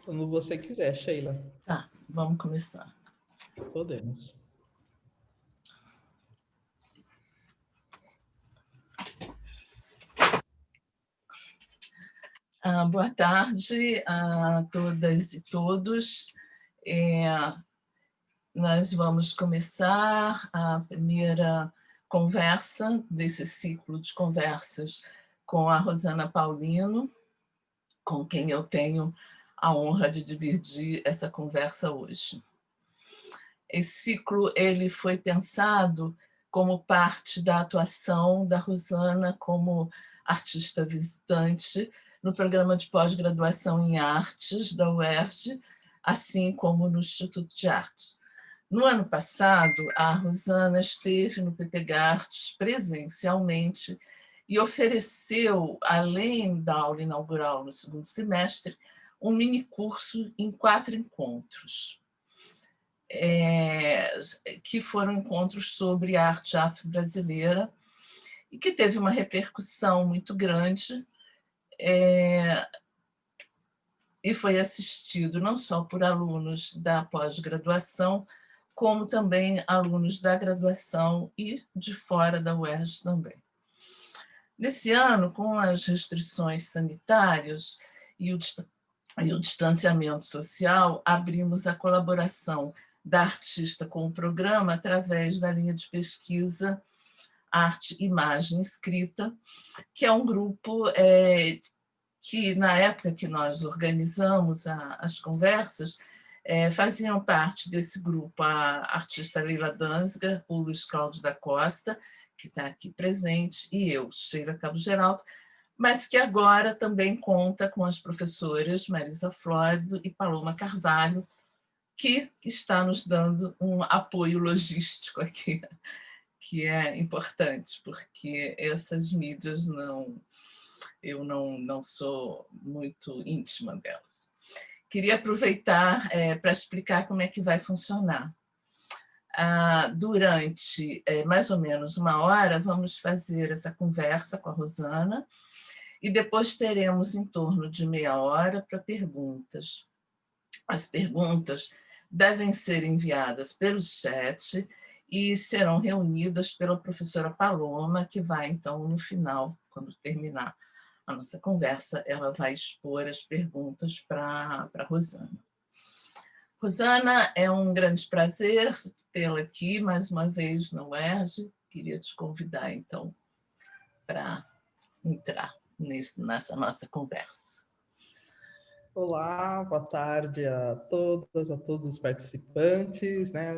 Quando você quiser, Sheila. Tá, vamos começar. Podemos. Boa tarde a todas e todos. Nós vamos começar a primeira conversa desse ciclo de conversas com a Rosana Paulino, com quem eu tenho a honra de dividir essa conversa hoje. Esse ciclo ele foi pensado como parte da atuação da Rosana como artista visitante no programa de pós-graduação em artes da UERJ, assim como no Instituto de Arte. No ano passado, a Rosana esteve no PP Artes presencialmente e ofereceu, além da aula inaugural no segundo semestre, um mini-curso em 4 encontros, que foram encontros sobre arte afro-brasileira e que teve uma repercussão muito grande e foi assistido não só por alunos da pós-graduação, como também alunos da graduação e de fora da UERJ também. Nesse ano, com as restrições sanitárias e o distanciamento social, abrimos a colaboração da artista com o programa através da linha de pesquisa Arte, Imagem, Escrita, que é um grupo que, na época que nós organizamos as conversas, faziam parte desse grupo a artista Leila Danziger, o Luiz Cláudio da Costa, que está aqui presente, e eu, Sheila Cabo Geraldo, mas que agora também conta com as professoras Marisa Flórido e Paloma Carvalho, que está nos dando um apoio logístico aqui, que é importante, porque essas mídias eu não sou muito íntima delas. Queria aproveitar para explicar como é que vai funcionar. Durante mais ou menos 1 hora, vamos fazer essa conversa com a Rosana e depois teremos em torno de meia hora para perguntas. As perguntas devem ser enviadas pelo chat e serão reunidas pela professora Paloma, que vai, então, no final, quando terminar a nossa conversa, ela vai expor as perguntas para a Rosana. Rosana, é um grande prazer tê-la aqui mais uma vez na UERJ. Queria te convidar, então, para entrar nessa nossa conversa. Olá, boa tarde a todas, a todos os participantes, né?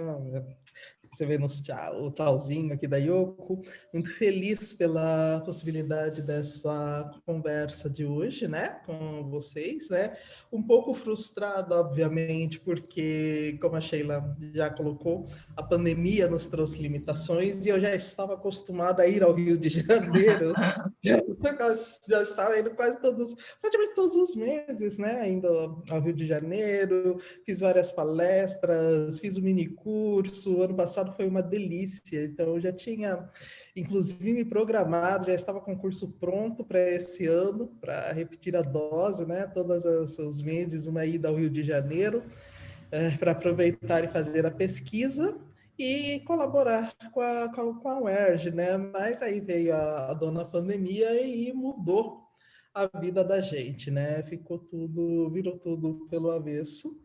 Você vê o tchauzinho aqui da Yoko. Muito feliz pela possibilidade dessa conversa de hoje, né, com vocês, né? Um pouco frustrado, obviamente, porque, como a Sheila já colocou, a pandemia nos trouxe limitações e eu já estava acostumada a ir ao Rio de Janeiro. Já estava indo praticamente todos os meses, né? Indo ao Rio de Janeiro, fiz várias palestras, fiz um mini curso. Ano passado foi uma delícia, então eu já tinha, inclusive, me programado, já estava com o curso pronto para esse ano, para repetir a dose, né? Todos os meses, uma ida ao Rio de Janeiro, para aproveitar e fazer a pesquisa e colaborar com a UERJ, né? Mas aí veio a dona pandemia e mudou a vida da gente, né? Virou tudo pelo avesso.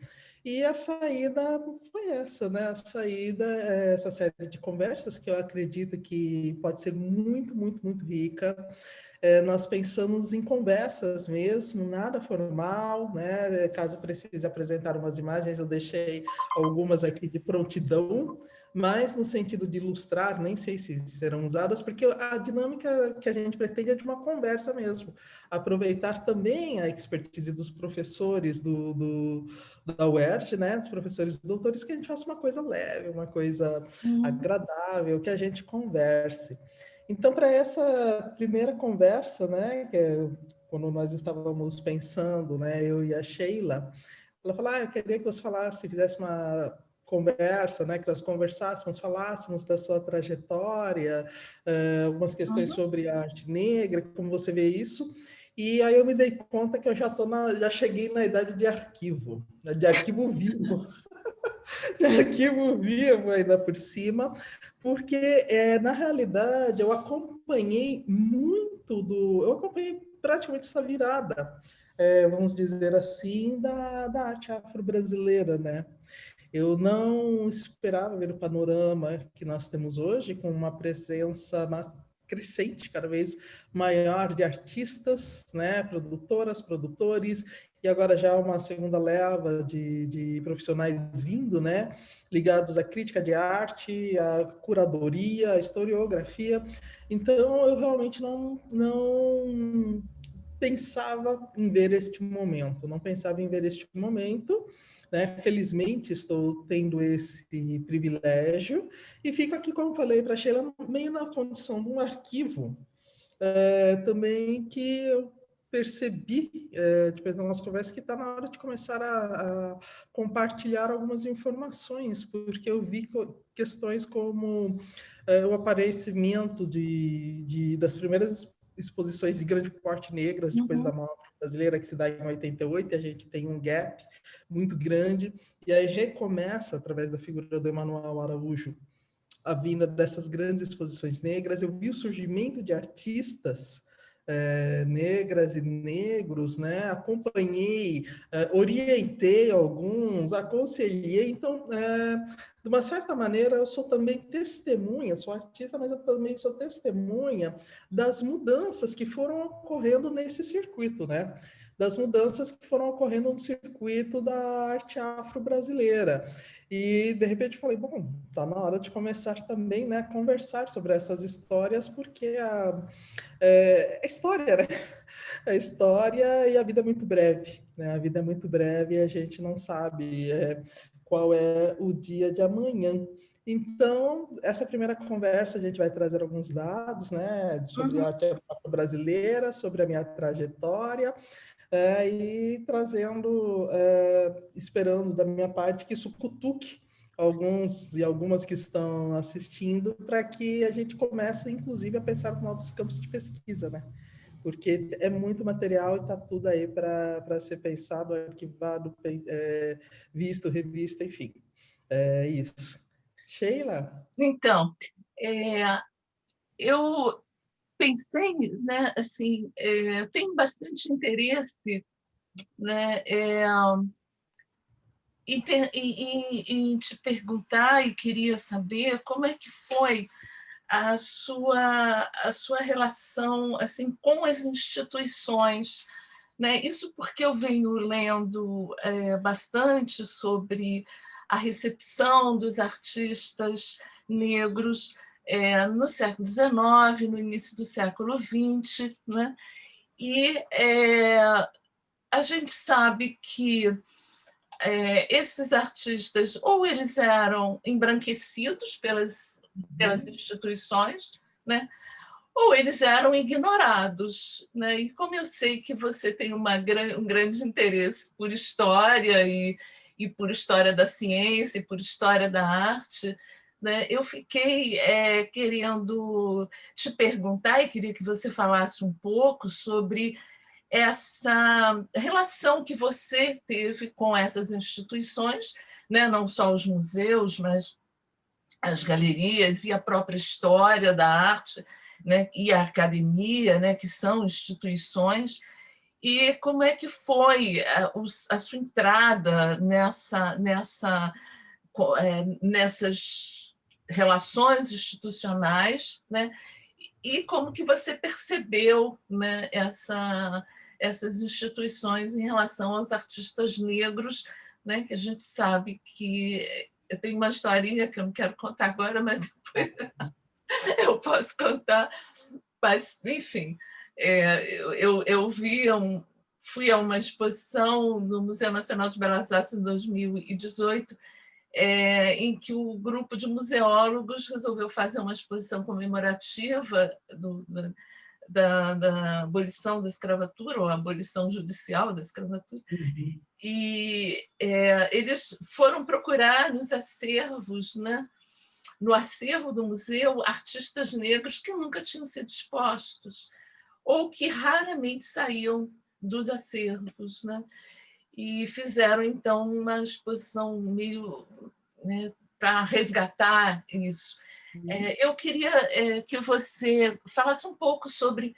E a saída foi essa, né? A saída é essa série de conversas que eu acredito que pode ser muito, muito, muito rica. Nós pensamos em conversas mesmo, nada formal, né? Caso precise apresentar umas imagens, eu deixei algumas aqui de prontidão, mas no sentido de ilustrar, nem sei se serão usadas, porque a dinâmica que a gente pretende é de uma conversa mesmo. Aproveitar também a expertise dos professores da UERJ, né, dos professores doutores, que a gente faça uma coisa leve, uma coisa agradável, que a gente converse. Então, para essa primeira conversa, né, quando nós estávamos pensando, né, eu e a Sheila, ela falou, eu queria que você fizesse uma conversa, né, que nós conversássemos, falássemos da sua trajetória, algumas questões sobre a arte negra, como você vê isso. E aí eu me dei conta que eu já cheguei na idade de arquivo, né, de arquivo vivo, de arquivo vivo ainda por cima, porque na realidade eu acompanhei praticamente essa virada, vamos dizer assim, da arte afro-brasileira, né? Eu não esperava ver o panorama que nós temos hoje, com uma presença crescente, cada vez maior de artistas, né, produtoras, produtores, e agora já uma segunda leva de profissionais vindo, né, ligados à crítica de arte, à curadoria, à historiografia. Então, eu realmente não pensava em ver este momento, não pensava em ver este momento, né? Felizmente estou tendo esse privilégio e fico aqui, como falei para a Sheila, meio na condição de um arquivo também que eu percebi, depois da nossa conversa, que está na hora de começar a compartilhar algumas informações, porque eu vi questões como o aparecimento das primeiras exposições de grande porte negras, depois da Mostra Brasileira, que se dá em 88, e a gente tem um gap muito grande, e aí recomeça, através da figura do Emanuel Araújo, a vinda dessas grandes exposições negras. Eu vi o surgimento de artistas negras e negros, né? Acompanhei, orientei alguns, aconselhei. Então, de uma certa maneira, eu sou também testemunha, sou artista, mas eu também sou testemunha das mudanças que foram ocorrendo nesse circuito, né? Das mudanças que foram ocorrendo no circuito da arte afro-brasileira. E, de repente, falei, bom, tá na hora de começar também, né, a conversar sobre essas histórias, porque a história, né? A história e a vida é muito breve, né? A vida é muito breve e a gente não sabe qual é o dia de amanhã. Então, essa primeira conversa, a gente vai trazer alguns dados, né, sobre a arte brasileira, sobre a minha trajetória, e trazendo, esperando da minha parte que isso cutuque alguns e algumas que estão assistindo, para que a gente comece, inclusive, a pensar em novos campos de pesquisa, né? Porque é muito material e está tudo aí para ser pensado, arquivado, visto, revisto, enfim. É isso. Sheila? Então, eu pensei, né, assim, tenho bastante interesse, né, em te perguntar e queria saber como é que foi a sua relação assim com as instituições, né? Isso porque eu venho lendo bastante sobre a recepção dos artistas negros no século XIX, no início do século XX, né? E a gente sabe que esses artistas ou eles eram embranquecidos pelas instituições, né? Ou eles eram ignorados, né? E como eu sei que você tem um grande interesse por história e por história da ciência e por história da arte, né? Eu fiquei querendo te perguntar e queria que você falasse um pouco sobre essa relação que você teve com essas instituições, né? Não só os museus, mas as galerias e a própria história da arte, né? E a academia, né? Que são instituições, e como é que foi a sua entrada nessas relações institucionais, né? E como que você percebeu, né, essas instituições em relação aos artistas negros, né, que a gente sabe que eu tenho uma historinha que eu não quero contar agora, mas depois eu posso contar. Mas, enfim, eu fui a uma exposição no Museu Nacional de Belas Artes em 2018, em que o grupo de museólogos resolveu fazer uma exposição comemorativa da abolição da escravatura, ou abolição judicial da escravatura, e eles foram procurar nos acervos, né, no acervo do museu, artistas negros que nunca tinham sido expostos, ou que raramente saíam dos acervos, né? E fizeram, então, uma exposição meio, né, para resgatar isso. Eu queria que você falasse um pouco sobre,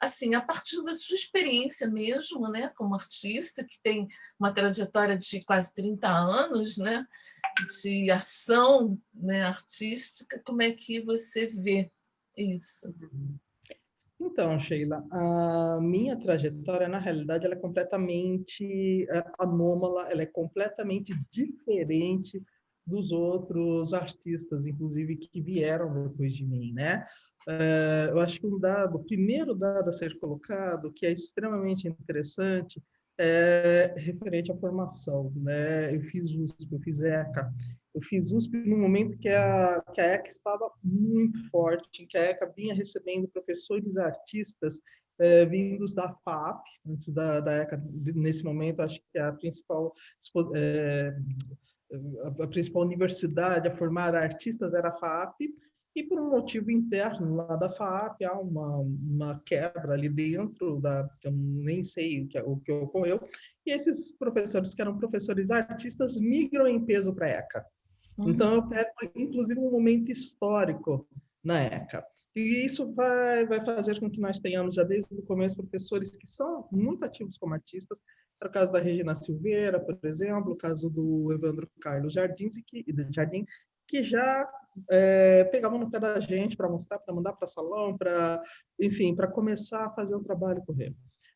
assim, a partir da sua experiência mesmo, né, como artista, que tem uma trajetória de quase 30 anos, né, de ação, né, artística, como é que você vê isso? Então, Sheila, a minha trajetória, na realidade, ela é completamente anômala, ela é completamente diferente dos outros artistas, inclusive, que vieram depois de mim, né? Eu acho que o primeiro dado a ser colocado, que é extremamente interessante, é referente à formação, né? Eu fiz USP, eu fiz ECA, eu fiz USP no momento que a ECA estava muito forte, que a ECA vinha recebendo professores artistas vindos da FAP, antes da ECA, nesse momento, acho que a a principal universidade a formar artistas era a FAP, e por um motivo interno lá da FAP, há uma quebra ali dentro, eu nem sei o que ocorreu, e esses professores que eram professores artistas migram em peso para a ECA. Então, eu pego, inclusive, um momento histórico na ECA. E isso vai fazer com que nós tenhamos, já desde o começo, professores que são muito ativos como artistas. É o caso da Regina Silveira, por exemplo, o caso do Evandro Carlos Jardim, que já pegavam no pé da gente para mostrar, para mandar para salão, enfim, para começar a fazer o trabalho correr.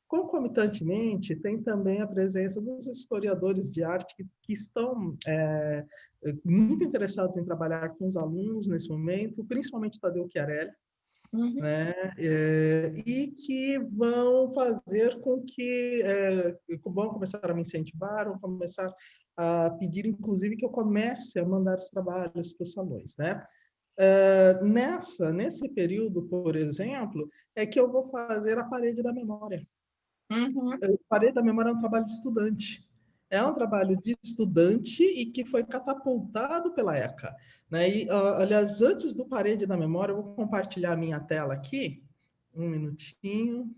Concomitantemente, tem também a presença dos historiadores de arte que estão muito interessados em trabalhar com os alunos nesse momento, principalmente Tadeu Chiarelli, né? E que vão fazer com que vão começar a me incentivar, vão começar a pedir, inclusive, que eu comece a mandar os trabalhos para os salões, né? Nesse período, por exemplo, é que eu vou fazer a parede da memória. Uhum. A parede da memória é um trabalho de estudante. É um trabalho de estudante e que foi catapultado pela ECA. Né? E, aliás, antes do Parede da Memória, eu vou compartilhar a minha tela aqui. Um minutinho.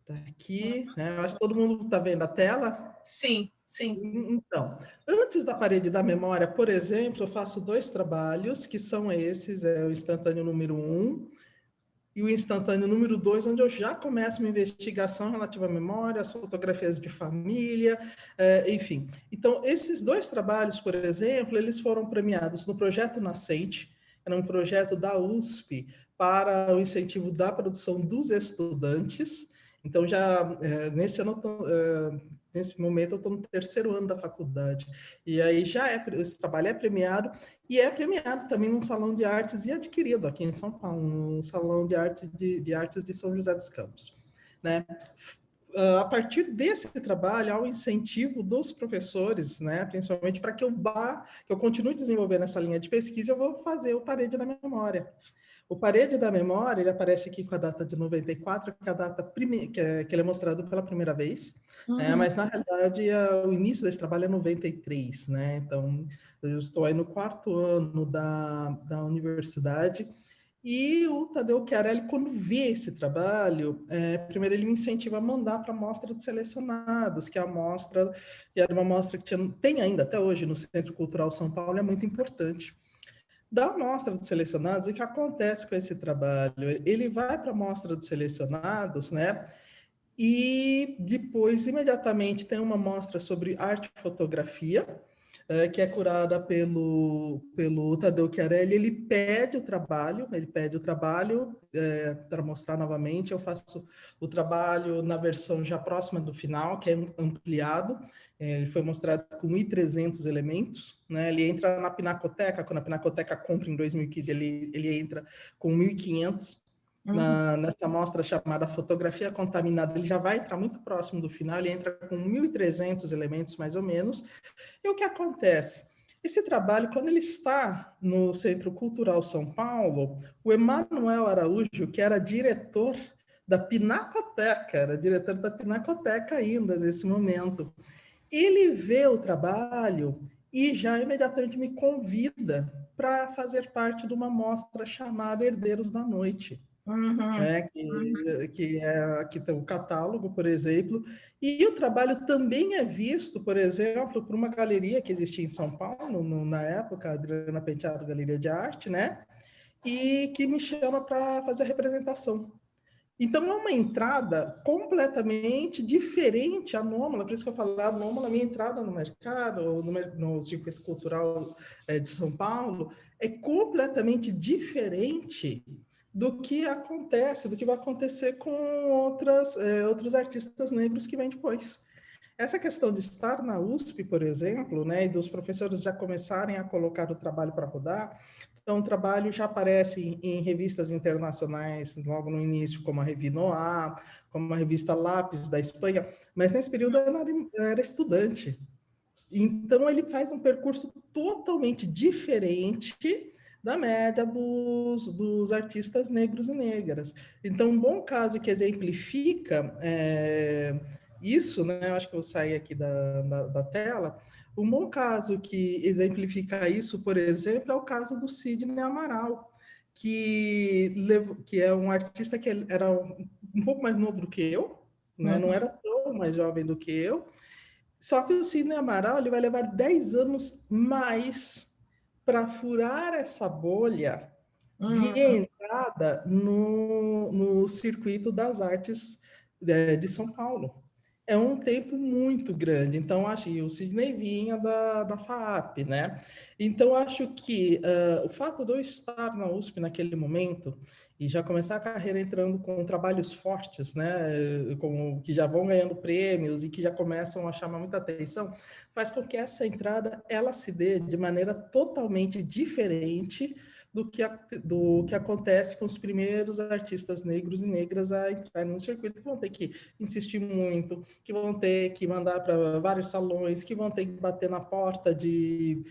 Está aqui. Né? Eu acho que todo mundo está vendo a tela. Sim, sim. Então, antes da Parede da Memória, por exemplo, eu faço 2 trabalhos, que são esses, o instantâneo número 1 e o instantâneo número 2, onde eu já começo uma investigação relativa à memória, às fotografias de família, enfim. Então, esses 2 trabalhos, por exemplo, eles foram premiados no Projeto Nascente, era um projeto da USP para o incentivo da produção dos estudantes. Então, nesse ano, nesse momento, eu estou no 3º ano da faculdade. E aí esse trabalho é premiado, e é premiado também num salão de artes e adquirido aqui em São Paulo, no Salão de Artes de São José dos Campos. Né? A partir desse trabalho, há o incentivo dos professores, né, principalmente para que eu continue desenvolvendo essa linha de pesquisa, eu vou fazer o Parede da Memória. O Parede da Memória, ele aparece aqui com a data de 94, que é a data que ele é mostrado pela primeira vez, mas, na realidade, o início desse trabalho é 93, né? Então, eu estou aí no 4º ano da universidade, e o Tadeu Chiarelli, quando vê esse trabalho, primeiro ele me incentiva a mandar para a mostra de selecionados, que é a mostra, e era uma mostra que tem ainda até hoje no Centro Cultural São Paulo, é muito importante. Da amostra de selecionados, o que acontece com esse trabalho? Ele vai para a amostra de selecionados, né? E depois, imediatamente, tem uma mostra sobre arte e fotografia, que é curada pelo Tadeu Chiarelli. Ele pede o trabalho para mostrar novamente. Eu faço o trabalho na versão já próxima do final, que é ampliado. Ele foi mostrado com 1.300 elementos. Né? Ele entra na Pinacoteca, quando a Pinacoteca compra em 2015, ele entra com 1.500. Nessa mostra chamada Fotografia Contaminada, ele já vai entrar muito próximo do final, ele entra com 1.300 elementos, mais ou menos. E o que acontece? Esse trabalho, quando ele está no Centro Cultural São Paulo, o Emanuel Araújo, que era diretor da Pinacoteca, era diretor da Pinacoteca ainda nesse momento, ele vê o trabalho e já imediatamente me convida para fazer parte de uma mostra chamada Herdeiros da Noite. Uhum. né? Aqui tem o catálogo, por exemplo, e o trabalho também é visto, por exemplo, por uma galeria que existia em São Paulo, na época, a Adriana Penteado Galeria de Arte, né? E que me chama para fazer a representação. Então, é uma entrada completamente diferente, anômala, por isso que eu falo, anômala, a minha entrada no mercado, no circuito cultural de São Paulo, é completamente diferente do que acontece, do que vai acontecer com outros artistas negros que vêm depois. Essa questão de estar na USP, por exemplo, né, e dos professores já começarem a colocar o trabalho para rodar, então o trabalho já aparece em revistas internacionais logo no início, como a Revue Noir, como a revista Lápis da Espanha, mas nesse período eu era estudante. Então ele faz um percurso totalmente diferente da média dos artistas negros e negras. Então, um bom caso que exemplifica isso, né? Eu acho que eu vou sair aqui da tela. Um bom caso que exemplifica isso, por exemplo, é o caso do Sidney Amaral, que é um artista que era um pouco mais novo do que eu, né? Não era tão mais jovem do que eu, só que o Sidney Amaral ele vai levar 10 anos mais para furar essa bolha de Uhum. entrada no circuito das artes de São Paulo. É um tempo muito grande. Então, acho que o Sidney vinha da FAAP, né? Então, acho que o fato de eu estar na USP naquele momento e já começar a carreira entrando com trabalhos fortes, né, que já vão ganhando prêmios e que já começam a chamar muita atenção, faz com que essa entrada ela se dê de maneira totalmente diferente do que acontece com os primeiros artistas negros e negras a entrar no circuito, que vão ter que insistir muito, que vão ter que mandar para vários salões, que vão ter que bater na porta de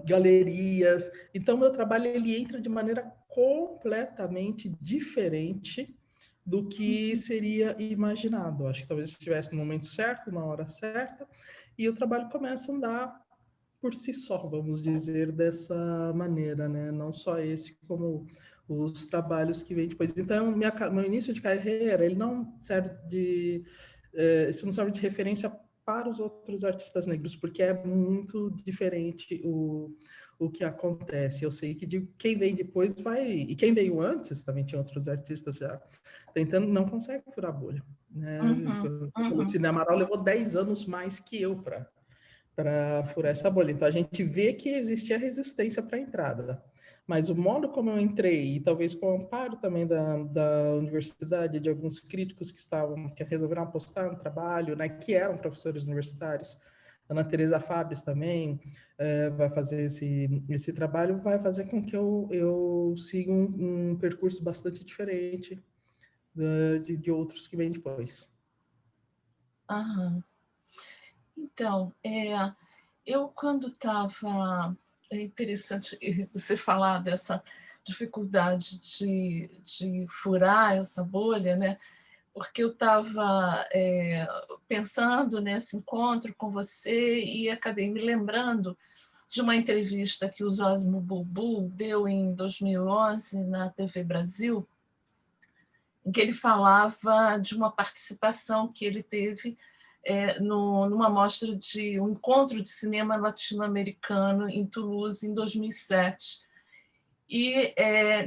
galerias. Então, meu trabalho ele entra de maneira completamente diferente do que seria imaginado. Acho que talvez estivesse no momento certo, na hora certa, e o trabalho começa a andar por si só, vamos dizer dessa maneira, né? Não só esse, como os trabalhos que vêm depois. Então, meu início de carreira, ele não serve isso não serve de referência para os outros artistas negros, porque é muito diferente o que acontece. Eu sei que quem vem depois vai, e quem veio antes, também tinha outros artistas já tentando, não consegue furar a bolha. Né? Uhum. O Uhum. Cinema Amaral levou 10 anos mais que eu para furar essa bolha. Então, a gente vê que existia resistência para a entrada. Mas o modo como eu entrei, e talvez com o amparo também da universidade, de alguns críticos que resolveram apostar no trabalho, né, que eram professores universitários, Ana Teresa Fabres também vai fazer esse trabalho, vai fazer com que eu siga um percurso bastante diferente de outros que vêm depois. Aham. Então, eu quando estava... É interessante você falar dessa dificuldade de furar essa bolha, né? Porque eu estava pensando nesse encontro com você e acabei me lembrando de uma entrevista que o Zósimo Bulbul deu em 2011 na TV Brasil, em que ele falava de uma participação que ele teve numa mostra de um encontro de cinema latino-americano em Toulouse, em 2007. E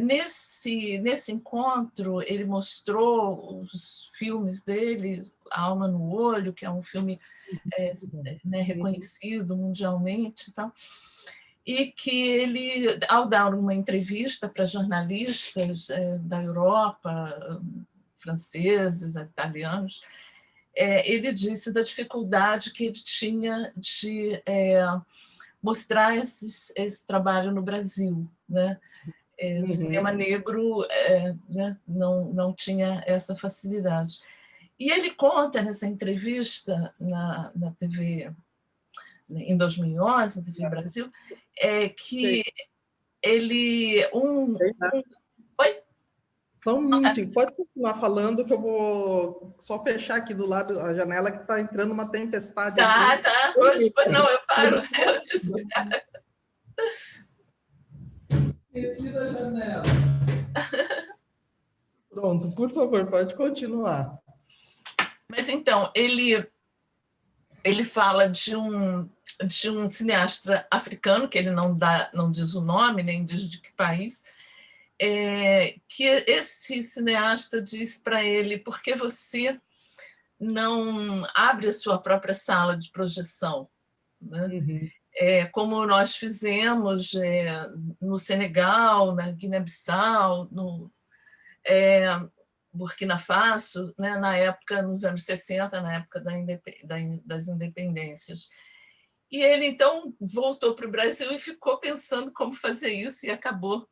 nesse encontro ele mostrou os filmes dele, A Alma no Olho, que é um filme né, reconhecido mundialmente, e tal, e que ele, ao dar uma entrevista para jornalistas da Europa, franceses, italianos, ele disse da dificuldade que ele tinha de mostrar esse trabalho no Brasil, né? O cinema negro né, não tinha essa facilidade. E ele conta nessa entrevista na TV, em 2011, na TV Brasil, que ele... Oi? Só um minutinho, pode continuar falando que eu vou só fechar aqui do lado da janela que está entrando uma tempestade aqui. Tá. Pois não, eu paro. Eu te espero. Esqueci da janela. Pronto, por favor, pode continuar. Mas então, ele fala de um cineasta africano, que ele não diz o nome, nem diz de que país, que esse cineasta diz para ele: por que você não abre a sua própria sala de projeção, né? Uhum. Como nós fizemos no Senegal, na Guiné-Bissau, no Burkina Faso, né, na época, nos anos 60, na época das independências. E ele, então, voltou para o Brasil e ficou pensando como fazer isso e acabou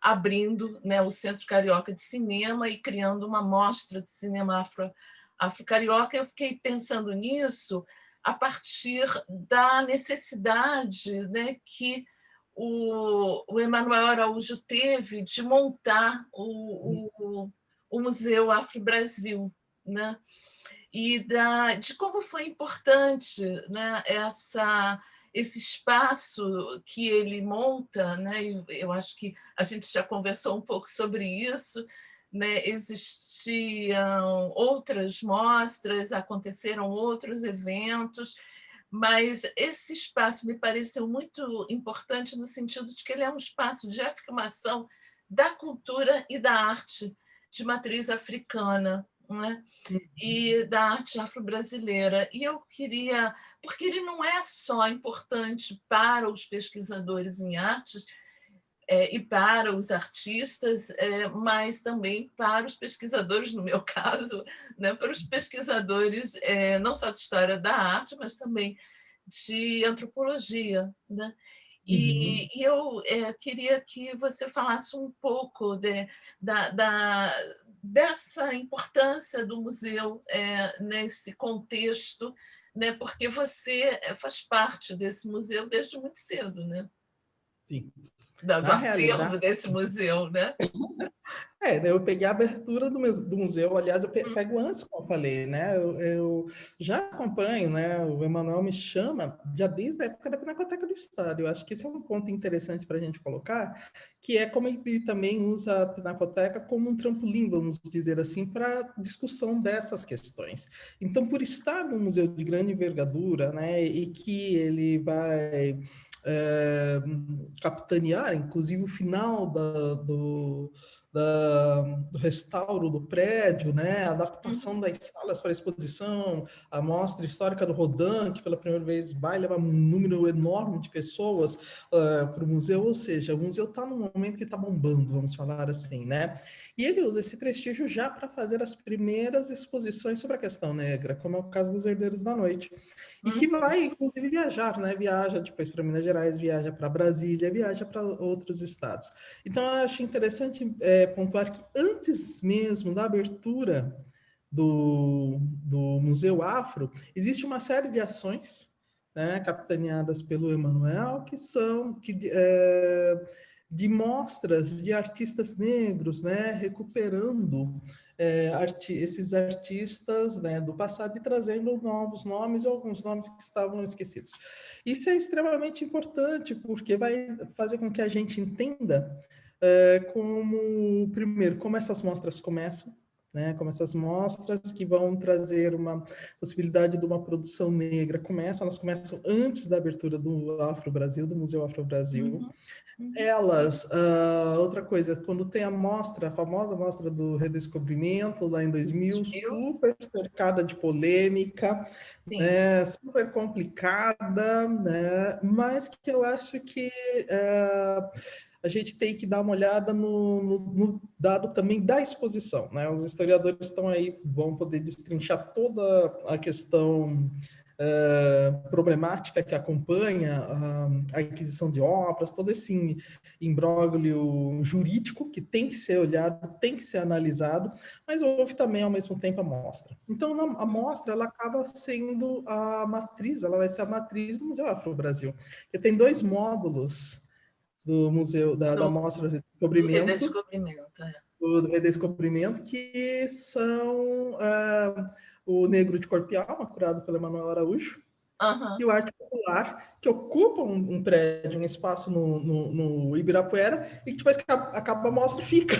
abrindo, né, o Centro Carioca de Cinema e criando uma mostra de cinema afro-carioca. Eu fiquei pensando nisso a partir da necessidade, né, que o Emanuel Araújo teve de montar o Museu Afro-Brasil, né? E de como foi importante, né, esse espaço que ele monta, né? Eu acho que a gente já conversou um pouco sobre isso, né? Existiam outras mostras, aconteceram outros eventos, mas esse espaço me pareceu muito importante no sentido de que ele é um espaço de afirmação da cultura e da arte de matriz africana, né? E da arte afro-brasileira. E eu queria, porque ele não é só importante para os pesquisadores em artes e para os artistas, mas também para os pesquisadores, no meu caso, né, para os pesquisadores não só de história da arte, mas também de antropologia, né? E eu queria que você falasse um pouco dessa importância do museu nesse contexto, né? Porque você faz parte desse museu desde muito cedo, né? Sim. Do Na acervo realidade, desse museu, né? eu peguei a abertura do museu, aliás, eu pego antes, como eu falei, né? Eu já acompanho, né? O Emanuel me chama já desde a época da Pinacoteca do Estado. Eu acho que esse é um ponto interessante para a gente colocar, que é como ele também usa a Pinacoteca como um trampolim, vamos dizer assim, para discussão dessas questões. Então, por estar num museu de grande envergadura, né? E que ele vai capitanear, inclusive, o final do restauro do prédio, né? A adaptação das salas para exposição, a mostra histórica do Rodin, que pela primeira vez vai levar um número enorme de pessoas para o museu, ou seja, o museu está num momento que está bombando, vamos falar assim, né? E ele usa esse prestígio já para fazer as primeiras exposições sobre a questão negra, como é o caso dos Herdeiros da Noite. E que vai, inclusive, viajar, né? Viaja depois para Minas Gerais, viaja para Brasília, viaja para outros estados. Então, eu acho interessante pontuar que antes mesmo da abertura do Museu Afro, existe uma série de ações, né, capitaneadas pelo Emanuel, que são de mostras de artistas negros, né, recuperando esses artistas, né, do passado e trazendo novos nomes ou alguns nomes que estavam esquecidos. Isso é extremamente importante, porque vai fazer com que a gente entenda como essas mostras começam, né? Como essas mostras que vão trazer uma possibilidade de uma produção negra elas começam antes da abertura do Afro-Brasil, do Museu Afro-Brasil. Outra coisa, quando tem a famosa mostra do Redescobrimento, lá em 2000, super cercada de polêmica, né, super complicada, né, mas que eu acho que a gente tem que dar uma olhada no dado também da exposição, né? Os historiadores estão aí, vão poder destrinchar toda a questão problemática que acompanha a aquisição de obras, todo esse imbróglio jurídico que tem que ser olhado, tem que ser analisado, mas houve também, ao mesmo tempo, a mostra. Então, a mostra, ela acaba sendo a matriz, ela vai ser a matriz do Museu Afro-Brasil, que tem 2 módulos do museu, da mostra de do redescobrimento, que são o Negro de Corpo e Alma, curado pelo Emanuel Araújo, e o Arte Popular, Popular, que ocupa um prédio, um espaço no Ibirapuera, e que depois que acaba a mostra, fica.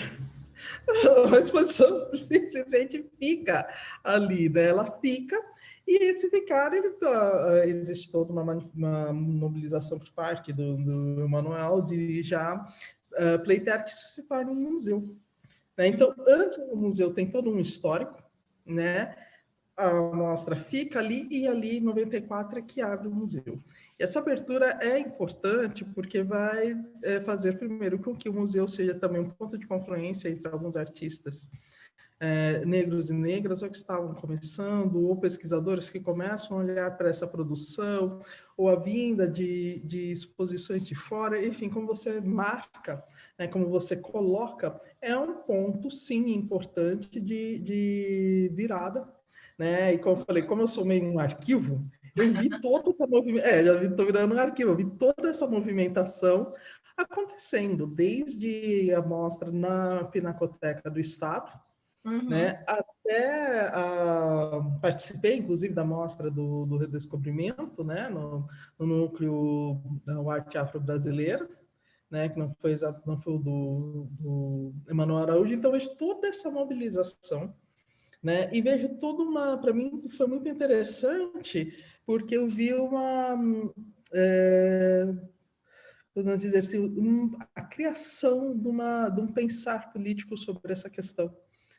A exposição simplesmente fica ali, né? Ela fica, e esse ficar, existe toda uma mobilização por parte do Emanuel de já pleitear que isso se torne um museu. Né? Então, antes do museu tem todo um histórico, né? A mostra fica ali, e ali em 94 é que abre o museu. E essa abertura é importante porque vai fazer primeiro com que o museu seja também um ponto de confluência entre alguns artistas negros e negras, ou que estavam começando, ou pesquisadores que começam a olhar para essa produção, ou a vinda de exposições de fora, enfim, como você marca, né, como você coloca, é um ponto, sim, importante de virada, né? E como eu falei, como eu sou meio um arquivo, eu vi toda essa movimentação, já estou virando um arquivo, eu vi toda essa movimentação acontecendo, desde a mostra na Pinacoteca do Estado, né? Até participei, inclusive, da mostra do Redescobrimento, né? No núcleo da arte afro-brasileira, né? Que não foi o do Emanuel Araújo. Então, vejo toda essa mobilização, né? E vejo para mim, foi muito interessante, porque eu vi podemos dizer assim, a criação de um pensar político sobre essa questão,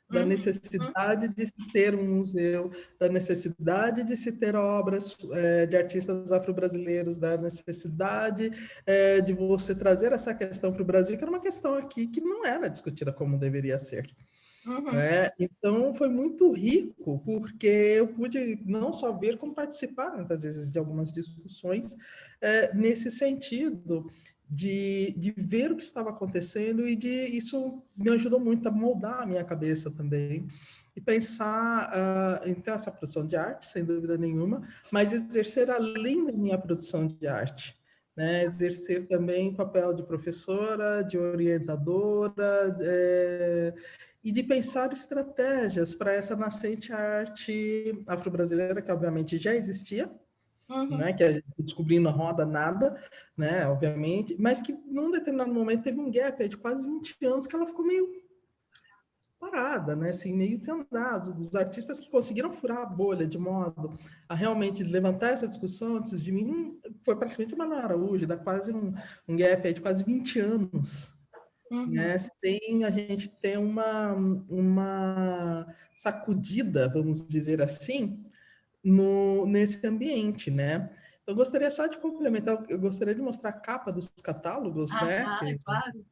da necessidade de se ter um museu, da necessidade de se ter obras de artistas afro-brasileiros, da necessidade de você trazer essa questão para o Brasil, que era uma questão aqui que não era discutida como deveria ser. Então, foi muito rico, porque eu pude não só ver, como participar, muitas vezes, de algumas discussões nesse sentido, de ver o que estava acontecendo, e isso me ajudou muito a moldar a minha cabeça também, e pensar, então, essa produção de arte, sem dúvida nenhuma, mas exercer além da minha produção de arte, né? Exercer também o papel de professora, de orientadora, e de pensar estratégias para essa nascente arte afro-brasileira, que obviamente já existia, né, que a gente descobrindo a roda nada, né, obviamente, mas que num determinado momento teve um gap de quase 20 anos que ela ficou meio parada, né, assim, meio sem andar. Dos artistas que conseguiram furar a bolha de modo a realmente levantar essa discussão antes de mim, foi praticamente uma Emanuel Araújo, dá quase um gap de quase 20 anos. Né? A gente tem uma sacudida, vamos dizer assim, nesse ambiente, né? Eu gostaria só de complementar, eu gostaria de mostrar a capa dos catálogos, né? Claro.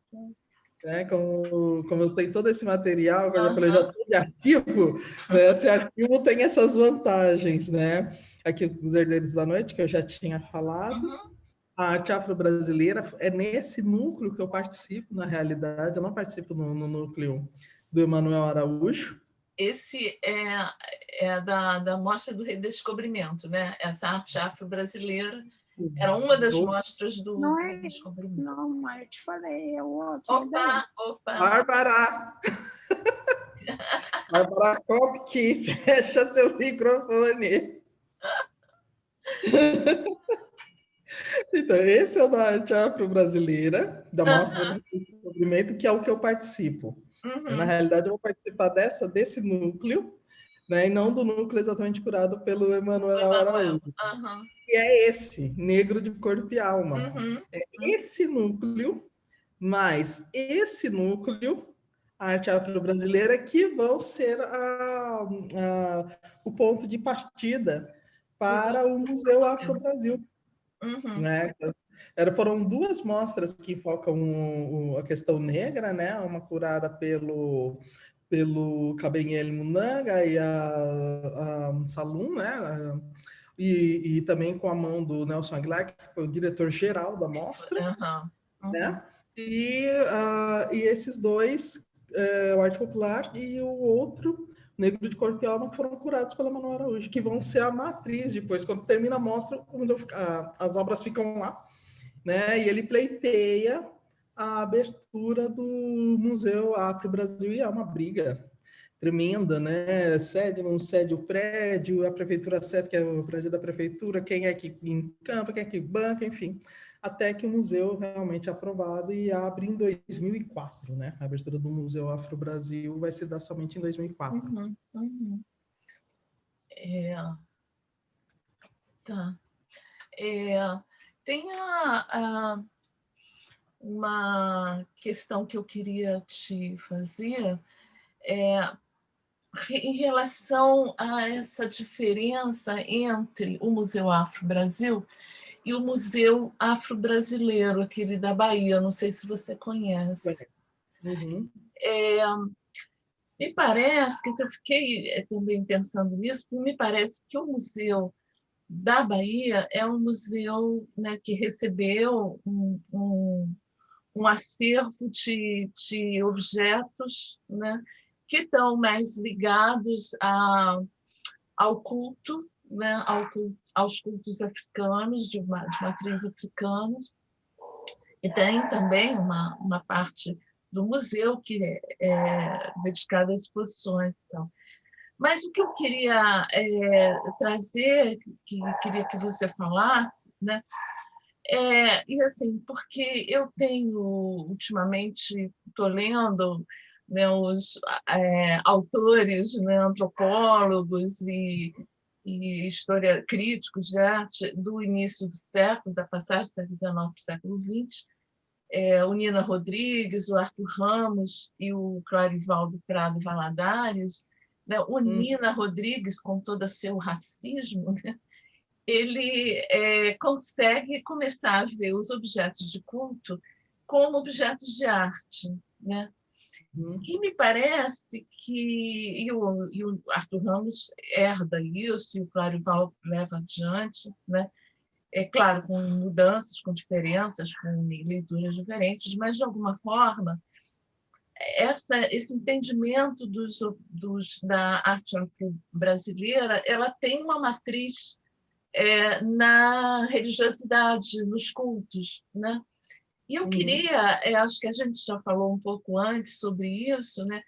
Né? Como eu tenho todo esse material, que eu já falei, já estou de arquivo, né? Esse arquivo tem essas vantagens, né? Aqui, os Herdeiros da Noite, que eu já tinha falado. A arte afro-brasileira é nesse núcleo que eu participo, na realidade. Eu não participo no núcleo do Emanuel Araújo. Esse é da Mostra do Redescobrimento, né? Essa arte afro-brasileira era uma das mostras do Redescobrimento. Não, eu te falei, é o outro. Opa! Bárbara! Bárbara Kopke, fecha seu microfone. Então, esse é o da arte afro-brasileira, da Mostra do Redescobrimento, que é o que eu participo. Na realidade, eu vou participar desse núcleo, né, e não do núcleo exatamente curado pelo Emanuel Araújo. E é esse, Negro de Corpo e Alma. É esse núcleo, mais esse núcleo, a arte afro-brasileira, que vão ser o ponto de partida para o Museu Afro-Brasil. Né? Foram duas mostras que focam a questão negra, né? Uma curada pelo Kabengele Munanga e a Salum, né? E também com a mão do Nelson Aguilar, que foi o diretor-geral da mostra, né? E esses dois, o Arte Popular e o outro, Negro de Corpo e Alma, que foram curados pela Emanuel Araújo, que vão ser a matriz depois. Quando termina a mostra, as obras ficam lá, né? E ele pleiteia a abertura do Museu Afro-Brasil, e é uma briga, tremenda, né? Cede, não cede o prédio, a prefeitura cede, que é o prédio da prefeitura, quem é que encampa, quem é que banca, enfim. Até que o museu realmente é aprovado e abre em 2004, né? A abertura do Museu Afro-Brasil vai se dar somente em 2004. Tá. Tem uma questão que eu queria te fazer em relação a essa diferença entre o Museu Afro-Brasil e o Museu Afro-Brasileiro, aquele da Bahia, não sei se você conhece. Uhum. Me parece que eu fiquei também pensando nisso, porque me parece que o Museu da Bahia é um museu, né, que recebeu um acervo de objetos, né, que estão mais ligados ao culto, né, aos cultos africanos, de matriz africana, e tem também uma parte do museu que é dedicada a exposições. Então. Mas o que eu queria trazer, que queria que você falasse, né, e assim, porque eu tenho, ultimamente, estou lendo, né, os autores, né, antropólogos e críticos de arte do início do século, da passagem do século XIX para o século XX, o Nina Rodrigues, o Arthur Ramos e o Clarivaldo Prado Valadares. Né? O Nina Rodrigues, com todo o seu racismo, né? Ele consegue começar a ver os objetos de culto como objetos de arte, né? E me parece que e o Arthur Ramos herda isso, e o Clarival leva adiante, né? É claro, com mudanças, com diferenças, com leituras diferentes, mas, de alguma forma, esse entendimento da arte brasileira, ela tem uma matriz na religiosidade, nos cultos, né? E eu queria, acho que a gente já falou um pouco antes sobre isso, né?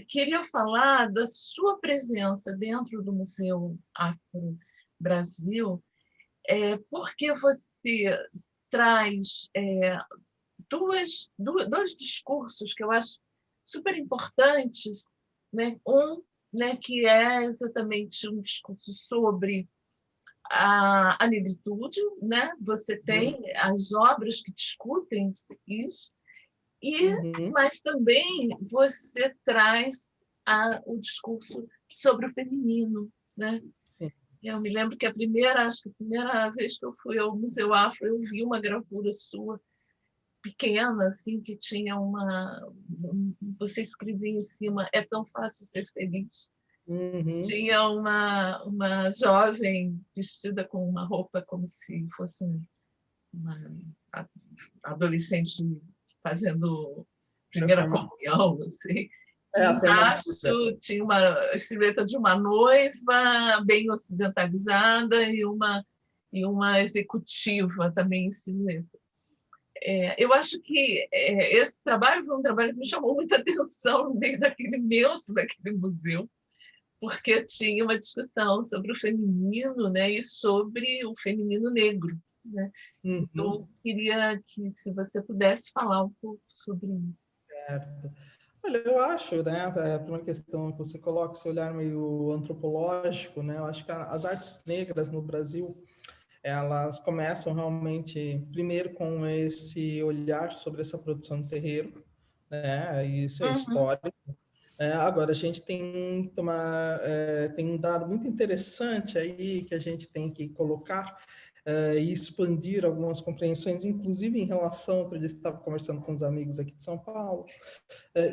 Queria falar da sua presença dentro do Museu Afro-Brasil, porque você traz dois discursos que eu acho super importantes, né? Né, que é exatamente um discurso sobre a negritude, né? Você tem as obras que discutem isso, mas também você traz o discurso sobre o feminino, né? Sim. Eu me lembro que acho que a primeira vez que eu fui ao Museu Afro, eu vi uma gravura sua pequena, assim, que tinha você escrevia em cima: é tão fácil ser feliz. Tinha uma jovem vestida com uma roupa como se fosse uma adolescente fazendo primeira comunhão, não sei. E embaixo tinha uma silhueta de uma noiva bem ocidentalizada e uma executiva também em silhueta. Eu acho que esse trabalho foi um trabalho que me chamou muita atenção no meio daquele imenso daquele museu, porque tinha uma discussão sobre o feminino, né, e sobre o feminino negro, né? Eu queria que, se você pudesse falar um pouco sobre isso. Certo. Olha, eu acho, né, por uma questão que você coloca esse olhar meio antropológico, né, eu acho que as artes negras no Brasil, elas começam realmente, primeiro, com esse olhar sobre essa produção de terreiro, né, isso é histórico. Agora, a gente tem um dado muito interessante aí que a gente tem que colocar e expandir algumas compreensões, inclusive em relação, outro dia estava conversando com os amigos aqui de São Paulo,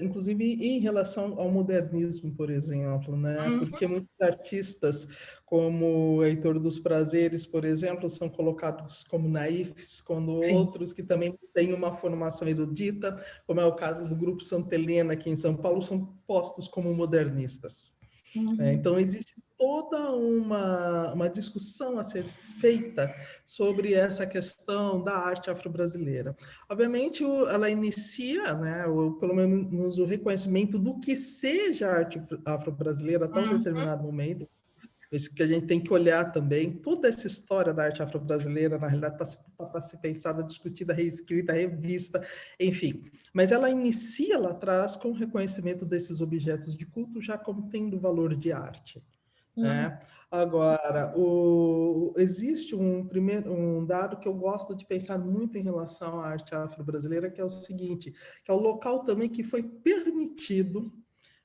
inclusive em relação ao modernismo, por exemplo, né? Porque muitos artistas, como Heitor dos Prazeres, por exemplo, são colocados como naifes, quando outros que também têm uma formação erudita, como é o caso do Grupo Santa Helena aqui em São Paulo, são postos como modernistas. Então, existe toda uma discussão a ser feita sobre essa questão da arte afro-brasileira. Obviamente, ela inicia, né, pelo menos o reconhecimento do que seja arte afro-brasileira até um determinado momento. Isso que a gente tem que olhar também. Toda essa história da arte afro-brasileira, na realidade, está para ser pensada, discutida, reescrita, revista, enfim. Mas ela inicia lá atrás com o reconhecimento desses objetos de culto já como tendo valor de arte. Né? Agora, existe um dado que eu gosto de pensar muito em relação à arte afro-brasileira, que é o seguinte, que é o local também que foi permitido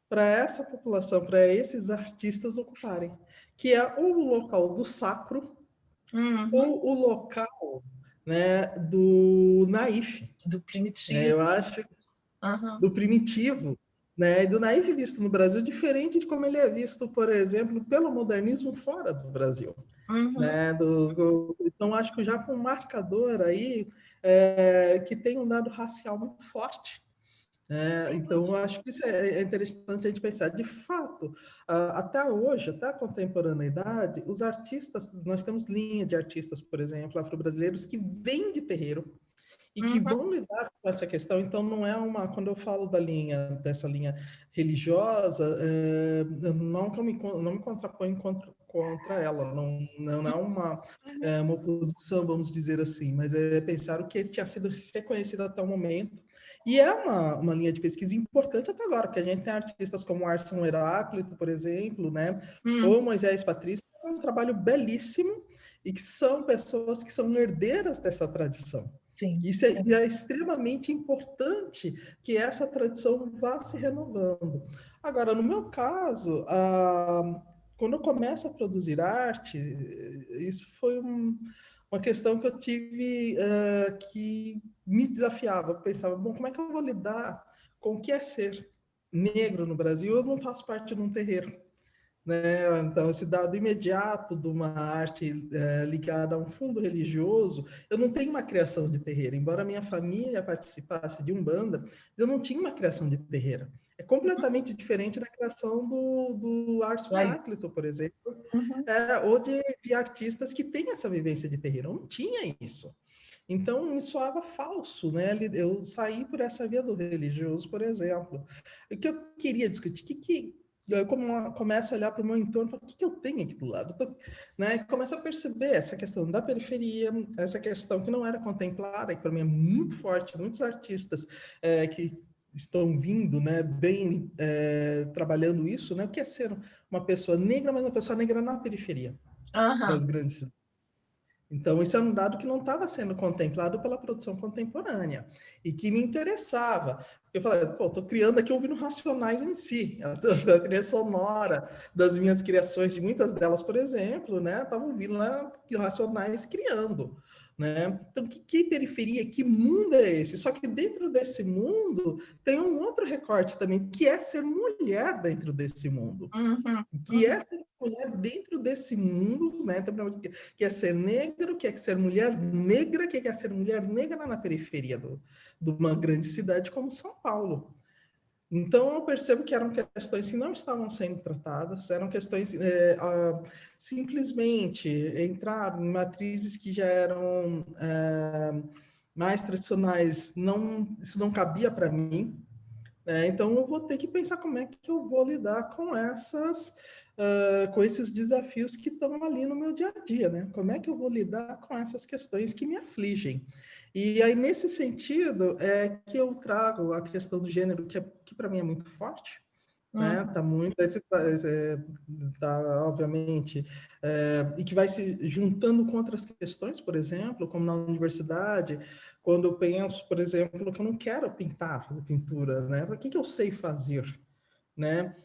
para essa população, para esses artistas ocuparem, que é ou o local do sacro, ou o local, né, do naif. Do primitivo. Eu acho, do primitivo, né, e do naif visto no Brasil, diferente de como ele é visto, por exemplo, pelo modernismo fora do Brasil. Né, então, acho que já com um marcador aí que tem um dado racial muito forte. Então, eu acho que isso é interessante a gente pensar. De fato, até hoje, até a contemporaneidade, os artistas, nós temos linha de artistas, por exemplo, afro-brasileiros, que vêm de terreiro e que vão lidar com essa questão. Então, não é quando eu falo dessa linha religiosa, não que eu não me contraponho contra ela, não é uma oposição, vamos dizer assim, mas é pensar o que tinha sido reconhecido até o momento. E é uma linha de pesquisa importante até agora, porque a gente tem artistas como Arson Heráclito, por exemplo, né? Ou Moisés Patrício, que é um trabalho belíssimo e que são pessoas que são herdeiras dessa tradição. Sim. Isso é extremamente importante que essa tradição vá se renovando. Agora, no meu caso, quando eu começo a produzir arte, isso foi uma questão que eu tive que me desafiava. Eu pensava, bom, como é que eu vou lidar com o que é ser negro no Brasil? Eu não faço parte de um terreiro. Né? Então, esse dado imediato de uma arte ligada a um fundo religioso, eu não tenho uma criação de terreiro. Embora minha família participasse de Umbanda, eu não tinha uma criação de terreiro. É completamente diferente da criação do Arço Heráclito, por exemplo, ou de artistas que têm essa vivência de terreiro. Eu não tinha isso. Então, me soava falso, né? Eu saí por essa via do religioso, por exemplo. O que eu queria discutir, eu começo a olhar para o meu entorno e falo, o que eu tenho aqui do lado? Né? Começo a perceber essa questão da periferia, essa questão que não era contemplada, que para mim é muito forte, muitos artistas que estão vindo, né, bem trabalhando isso, né? O que é ser uma pessoa negra, mas uma pessoa negra na periferia das grandes cidades. Então, isso é um dado que não estava sendo contemplado pela produção contemporânea e que me interessava. Eu falei, pô, estou criando aqui ouvindo Racionais em si, a trilha sonora das minhas criações, de muitas delas, por exemplo, né, estava ouvindo lá Racionais criando. Né? Então, que periferia, que mundo é esse? Só que dentro desse mundo tem um outro recorte também, que é ser mulher dentro desse mundo. Que é ser mulher dentro desse mundo, né? Que é ser negro, que é ser mulher negra, que é ser mulher negra na periferia de uma grande cidade como São Paulo. Então, eu percebo que eram questões que não estavam sendo tratadas, eram questões simplesmente entrar em matrizes que já eram mais tradicionais, isso não cabia para mim. Então, eu vou ter que pensar como é que eu vou lidar com esses desafios que estão ali no meu dia a dia, né? Como é que eu vou lidar com essas questões que me afligem? E aí, nesse sentido, é que eu trago a questão do gênero, que para mim é muito forte, né? Tá muito, obviamente, e que vai se juntando com outras questões, por exemplo, como na universidade, quando eu penso, por exemplo, que eu não quero fazer pintura, né? O que eu sei fazer, né?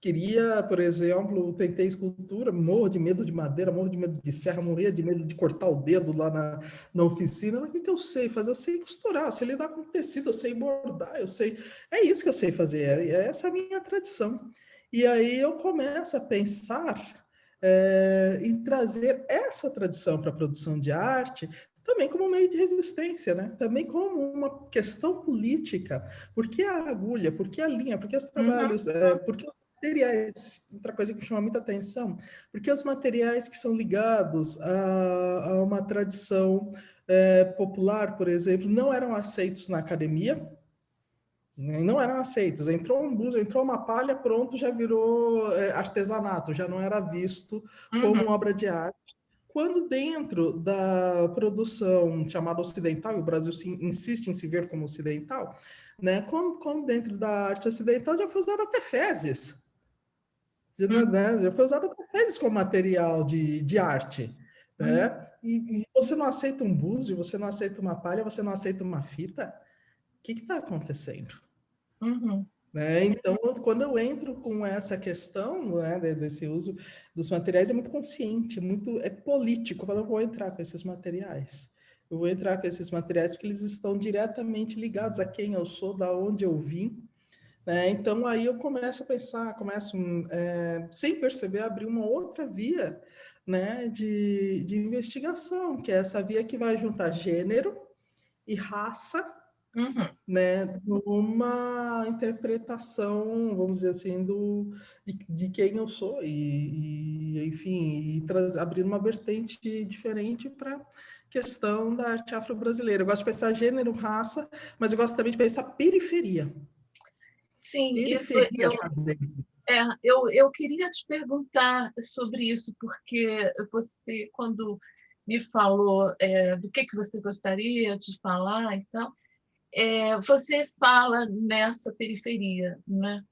Queria, por exemplo, tentei escultura, morro de medo de madeira, morro de medo de serra, morria de medo de cortar o dedo lá na oficina. Mas o que eu sei fazer? Eu sei costurar, eu sei lidar com tecido, eu sei bordar, eu sei... É isso que eu sei fazer, essa é a minha tradição. E aí eu começo a pensar em trazer essa tradição para a produção de arte, também como meio de resistência, né? Também como uma questão política. Por que a agulha? Por que a linha? Por que os trabalhos? Por que os materiais, outra coisa que me chama muita atenção, porque os materiais que são ligados a uma tradição popular, por exemplo, não eram aceitos na academia, né? Não eram aceitos. Entrou um búzio, entrou uma palha, pronto, já virou artesanato, já não era visto como obra de arte. Quando dentro da produção chamada ocidental, e o Brasil insiste em se ver como ocidental, né? Quando dentro da arte ocidental já foi usado até fezes, né? Já foi usado até fezes como material de arte, né? E você não aceita um búzio, você não aceita uma palha, você não aceita uma fita, o que está acontecendo? Né? Então, quando eu entro com essa questão, né, desse uso dos materiais, é muito consciente, é político. Eu vou entrar com esses materiais. Eu vou entrar com esses materiais porque eles estão diretamente ligados a quem eu sou, da onde eu vim. Né? Então, aí eu começo a pensar, sem perceber, a abrir uma outra via, né, de investigação, que é essa via que vai juntar gênero e raça, né, numa interpretação, vamos dizer assim, de quem eu sou enfim, abrindo uma vertente diferente para a questão da arte afro-brasileira. Eu gosto de pensar gênero, raça, mas eu gosto também de pensar periferia. Sim, Periferia eu queria te perguntar sobre isso, porque você, quando me falou do que você gostaria de falar, então, você fala nessa periferia, né?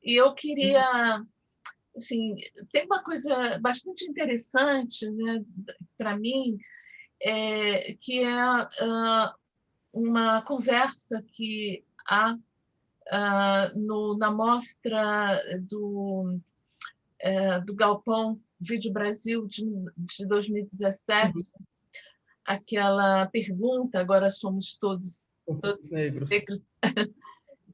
E eu queria, assim, tem uma coisa bastante interessante, né, para mim, que é uma conversa que há na mostra do Galpão Vídeo Brasil de 2017, aquela pergunta, agora somos todos negros,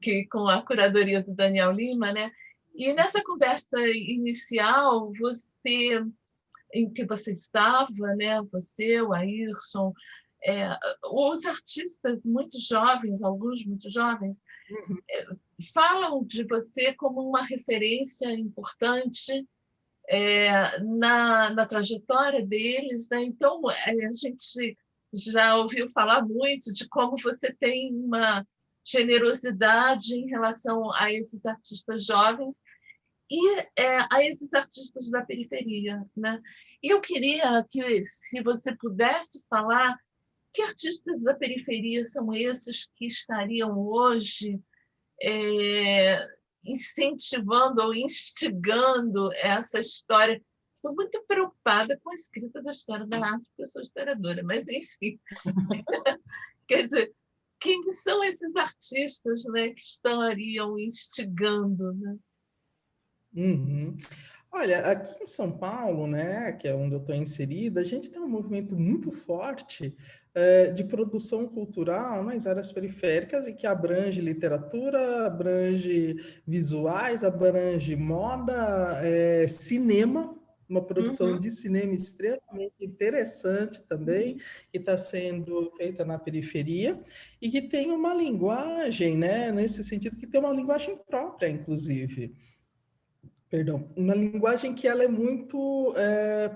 que, com a curadoria do Daniel Lima, né? E nessa conversa inicial, em que você estava, né? Você, o Ayrson, os artistas muito jovens, alguns muito jovens, falam de você como uma referência importante na trajetória deles, né? Então, a gente já ouviu falar muito de como você tem uma generosidade em relação a esses artistas jovens e a esses artistas da periferia, né? E eu queria que, se você pudesse falar, que artistas da periferia são esses que estariam hoje incentivando ou instigando essa história. Estou muito preocupada com a escrita da história da arte, porque eu sou historiadora, mas, enfim. Quer dizer, quem são esses artistas, né, que estariam instigando? Né? Olha, aqui em São Paulo, né, que é onde eu estou inserida, a gente tem um movimento muito forte de produção cultural nas áreas periféricas e que abrange literatura, abrange visuais, abrange moda, cinema, uma produção de cinema extremamente interessante também, que está sendo feita na periferia e que tem uma linguagem, né, nesse sentido, que tem uma linguagem própria, inclusive. Perdão, uma linguagem que ela é muito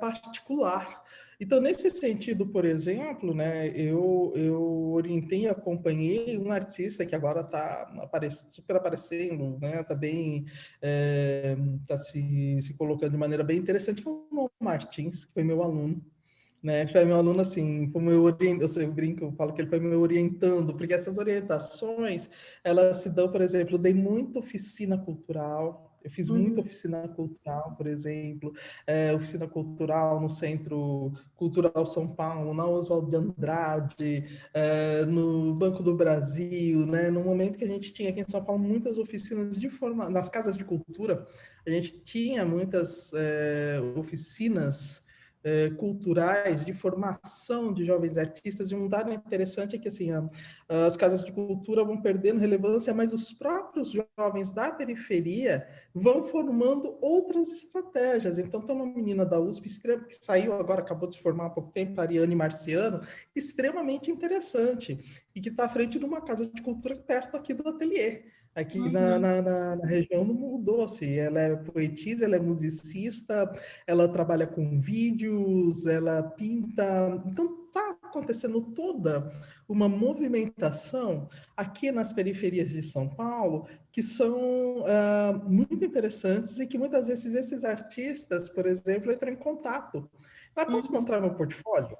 particular. Então, nesse sentido, por exemplo, né, eu orientei e acompanhei um artista que agora está super aparecendo, né, está bem, está se colocando de maneira bem interessante, que é o Noah Martins, que foi meu aluno. Né, foi meu aluno, assim, foi meu eu brinco, eu falo que ele foi meu orientando, porque essas orientações, elas se dão, por exemplo, eu dei muita oficina cultural, eu fiz muita oficina cultural, por exemplo, oficina cultural no Centro Cultural São Paulo, na Oswaldo de Andrade, no Banco do Brasil, né? No momento que a gente tinha aqui em São Paulo muitas oficinas nas casas de cultura, a gente tinha muitas oficinas culturais de formação de jovens artistas, e um dado interessante é que assim, as casas de cultura vão perdendo relevância, mas os próprios jovens da periferia vão formando outras estratégias. Então tem uma menina da USP que saiu agora, acabou de se formar há pouco tempo, Ariane Marciano, extremamente interessante, e que está à frente de uma casa de cultura perto aqui do ateliê. Aqui Uhum. na região do Doce. Ela é poetisa, ela é musicista, ela trabalha com vídeos, ela pinta. Então, está acontecendo toda uma movimentação aqui nas periferias de São Paulo que são muito interessantes e que muitas vezes esses artistas, por exemplo, entram em contato. Ah, posso Uhum. mostrar meu portfólio?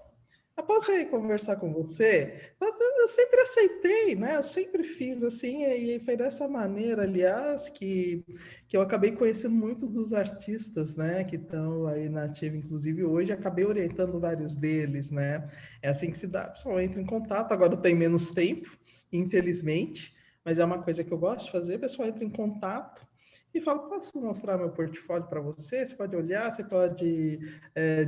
Eu posso ir conversar com você? Mas eu sempre aceitei, né? Eu sempre fiz assim, e foi dessa maneira, aliás, que eu acabei conhecendo muito dos artistas, né? Que estão aí na ativa, inclusive hoje, acabei orientando vários deles, né? É assim que se dá, o pessoal entra em contato, agora tem menos tempo, infelizmente, mas é uma coisa que eu gosto de fazer, o pessoal entra em contato e fala, posso mostrar meu portfólio para você? Você pode olhar, você pode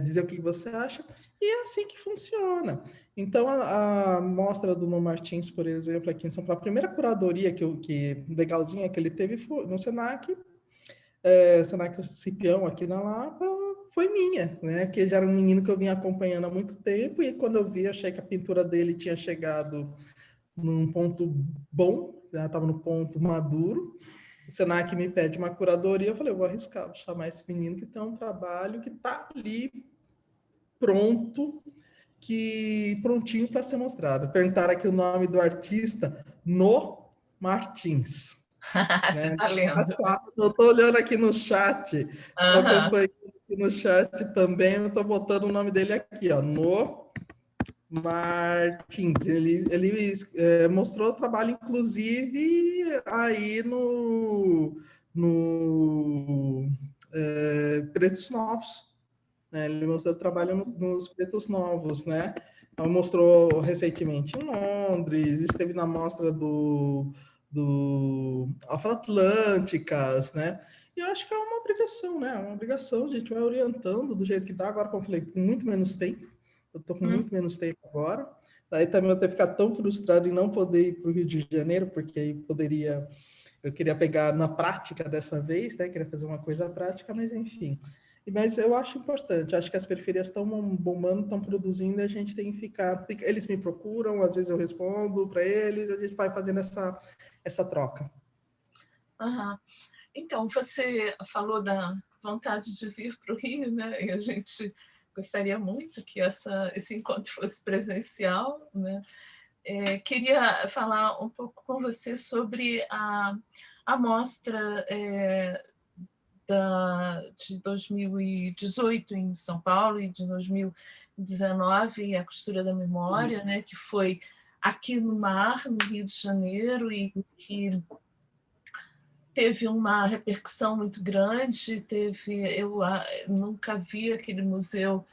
dizer o que você acha. E é assim que funciona. Então, a mostra do No Martins, por exemplo, aqui em São Paulo, a primeira curadoria que legalzinha que ele teve foi no Senac, Senac Cipião, aqui na Lapa, foi minha, né? Que já era um menino que eu vinha acompanhando há muito tempo, e quando eu vi, achei que a pintura dele tinha chegado num ponto bom, já estava no ponto maduro. O Senac me pede uma curadoria, eu falei, eu vou arriscar, vou chamar esse menino que tem um trabalho que está ali pronto, que prontinho para ser mostrado. Perguntaram aqui o nome do artista, No Martins. Você Né? está lendo. Eu estou olhando aqui no chat, estou Aham. acompanhando aqui no chat também, eu estou botando o nome dele aqui, ó, No Martins. Ele mostrou o trabalho, inclusive, aí no Preços Novos. Né? Ele mostrou o trabalho nos Pretos Novos, né? Então, mostrou recentemente em Londres, esteve na mostra do Afro-Atlânticas, né? E eu acho que é uma obrigação, né? É uma obrigação, a gente vai orientando do jeito que dá. Agora, como eu falei, com muito menos tempo, eu estou com Hum. muito menos tempo agora. Daí também eu até ficar tão frustrado em não poder ir para o Rio de Janeiro, porque aí eu queria pegar na prática dessa vez, né? Queria fazer uma coisa prática, mas enfim. Mas eu acho importante, acho que as periferias estão bombando, estão produzindo, e a gente tem que ficar. Eles me procuram, às vezes eu respondo para eles, a gente vai fazendo essa troca. Aham. Então, você falou da vontade de vir para o Rio, né? E a gente gostaria muito que esse encontro fosse presencial, né? Queria falar um pouco com você sobre a mostra de 2018 em São Paulo e de 2019, A Costura da Memória, né, que foi aqui no Mar, no Rio de Janeiro, e que teve uma repercussão muito grande. Eu nunca vi aquele museu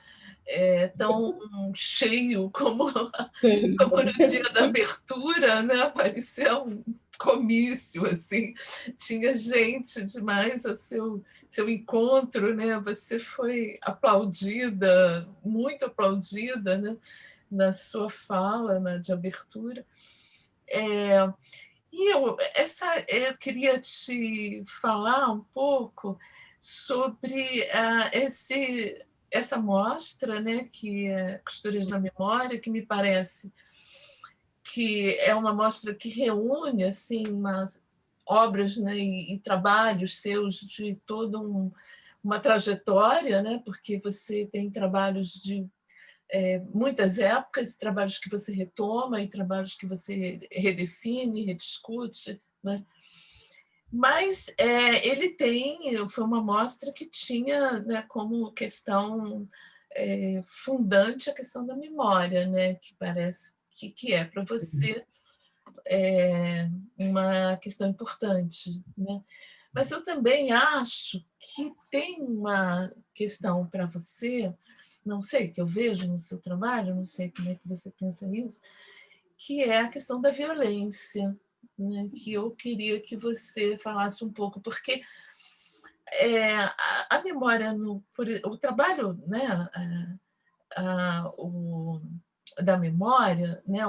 tão cheio como no dia da abertura, né? Parecia um comício, assim, tinha gente demais ao seu encontro, né? Você foi aplaudida, muito aplaudida, né? Na sua fala, de abertura. Eu queria te falar um pouco sobre essa mostra, né, que é Costuras da Memória, que me parece que é uma mostra que reúne assim, obras, né, e trabalhos seus de toda uma trajetória, né, porque você tem trabalhos de muitas épocas, trabalhos que você retoma e trabalhos que você redefine, rediscute, né? Mas foi uma mostra que tinha, né, como questão fundante a questão da memória, né, que parece que é para você uma questão importante, né? Mas eu também acho que tem uma questão para você, não sei, que eu vejo no seu trabalho, não sei como é que você pensa nisso, que é a questão da violência, né? Que eu queria que você falasse um pouco, porque a memória, o trabalho, né, da memória, né,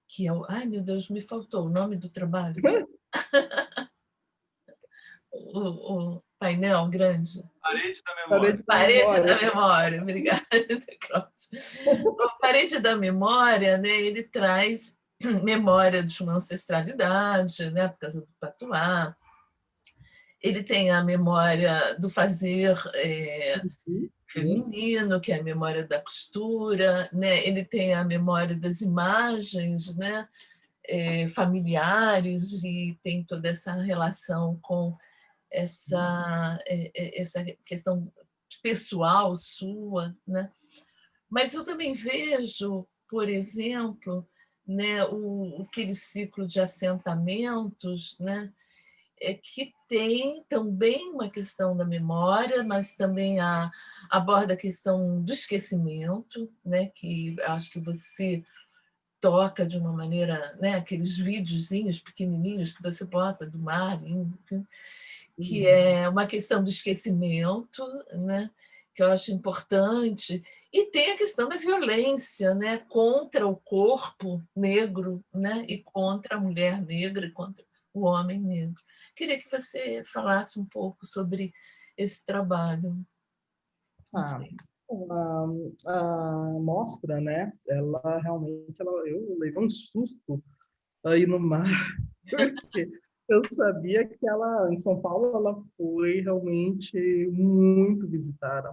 que é o. Ai, meu Deus, me faltou o nome do trabalho. O painel grande. Parede da Memória. Parede da Memória, obrigada, Cláudia. A Parede da Memória, né, ele traz memória de uma ancestralidade, né, por causa do patuá. Ele tem a memória do fazer feminino, que é a memória da costura, né? Ele tem a memória das imagens, né? Familiares, e tem toda essa relação com essa questão pessoal sua, né? Mas eu também vejo, por exemplo, né, aquele ciclo de assentamentos, né, que tem também uma questão da memória, mas também aborda a questão do esquecimento, né, que acho que você toca de uma maneira, né, aqueles videozinhos pequenininhos que você bota do mar, enfim, que é uma questão do esquecimento, né, que eu acho importante. E tem a questão da violência, né, contra o corpo negro, né, e contra a mulher negra e contra o homem negro. Queria que você falasse um pouco sobre esse trabalho. A mostra, né? Ela realmente, eu levei um susto aí no mar, porque eu sabia que ela, em São Paulo, ela foi realmente muito visitada,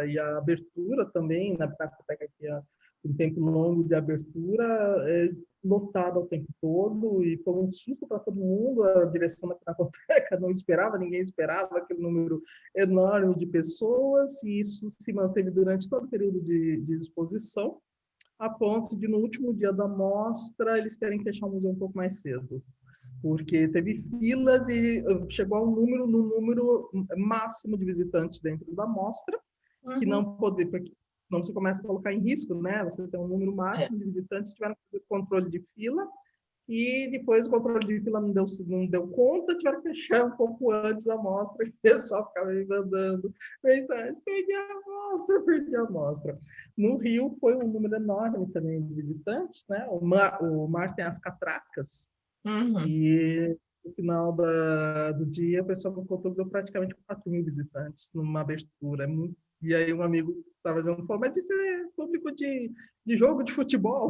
e a abertura também, na Pinacoteca, que é um tempo longo de abertura, é lotada o tempo todo, e foi um susto para todo mundo. A direção da Pinacoteca não esperava, ninguém esperava aquele número enorme de pessoas, e isso se manteve durante todo o período de exposição, a ponto de, no último dia da mostra, eles terem que fechar o museu um pouco mais cedo, porque teve filas e chegou a no número máximo de visitantes dentro da mostra, que não poder, porque não se começa a colocar em risco, né? Você tem um número máximo de visitantes, tiveram que fazer controle de fila, e depois o controle de fila não deu conta, tiveram que fechar um pouco antes a mostra, e o pessoal ficava me mandando mensagens: perdi a mostra. No Rio foi um número enorme também de visitantes, né? O mar tem as catracas, e no final do dia o pessoal contou que deu praticamente 4.000 visitantes numa abertura. E aí um amigo estava junto e falou: mas isso é público de jogo de futebol?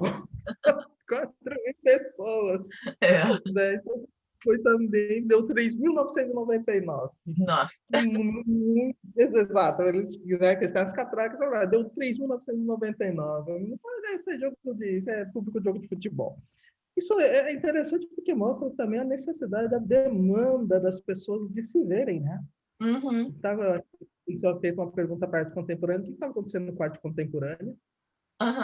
4.000 pessoas. Né? Então, foi também, deu 3.999. Nossa! Exato, eles, né, que as catracas, deu 3.999. Não pode ser jogo isso é público de jogo de futebol. Isso é interessante porque mostra também a necessidade, a demanda das pessoas de se verem, né? Você fez uma pergunta para a arte contemporânea: o que estava acontecendo com a arte contemporânea?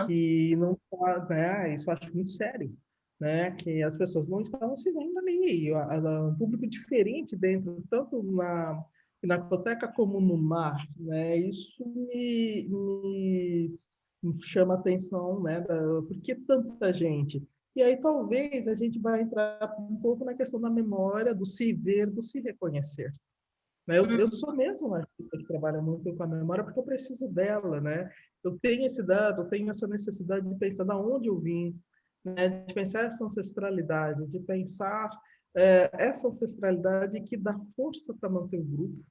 Que não, né, isso eu acho muito sério, né, que as pessoas não estavam se vendo ali, um público diferente dentro, tanto na Pinacoteca como no mar, né, isso me chama a atenção, né, por que tanta gente? E aí talvez a gente vai entrar um pouco na questão da memória, do se ver, do se reconhecer. Eu sou mesmo uma artista que trabalha muito com a memória, porque eu preciso dela, né? Eu tenho esse dado, eu tenho essa necessidade de pensar de onde eu vim, né? De pensar essa ancestralidade, de pensar essa ancestralidade que dá força para manter o grupo,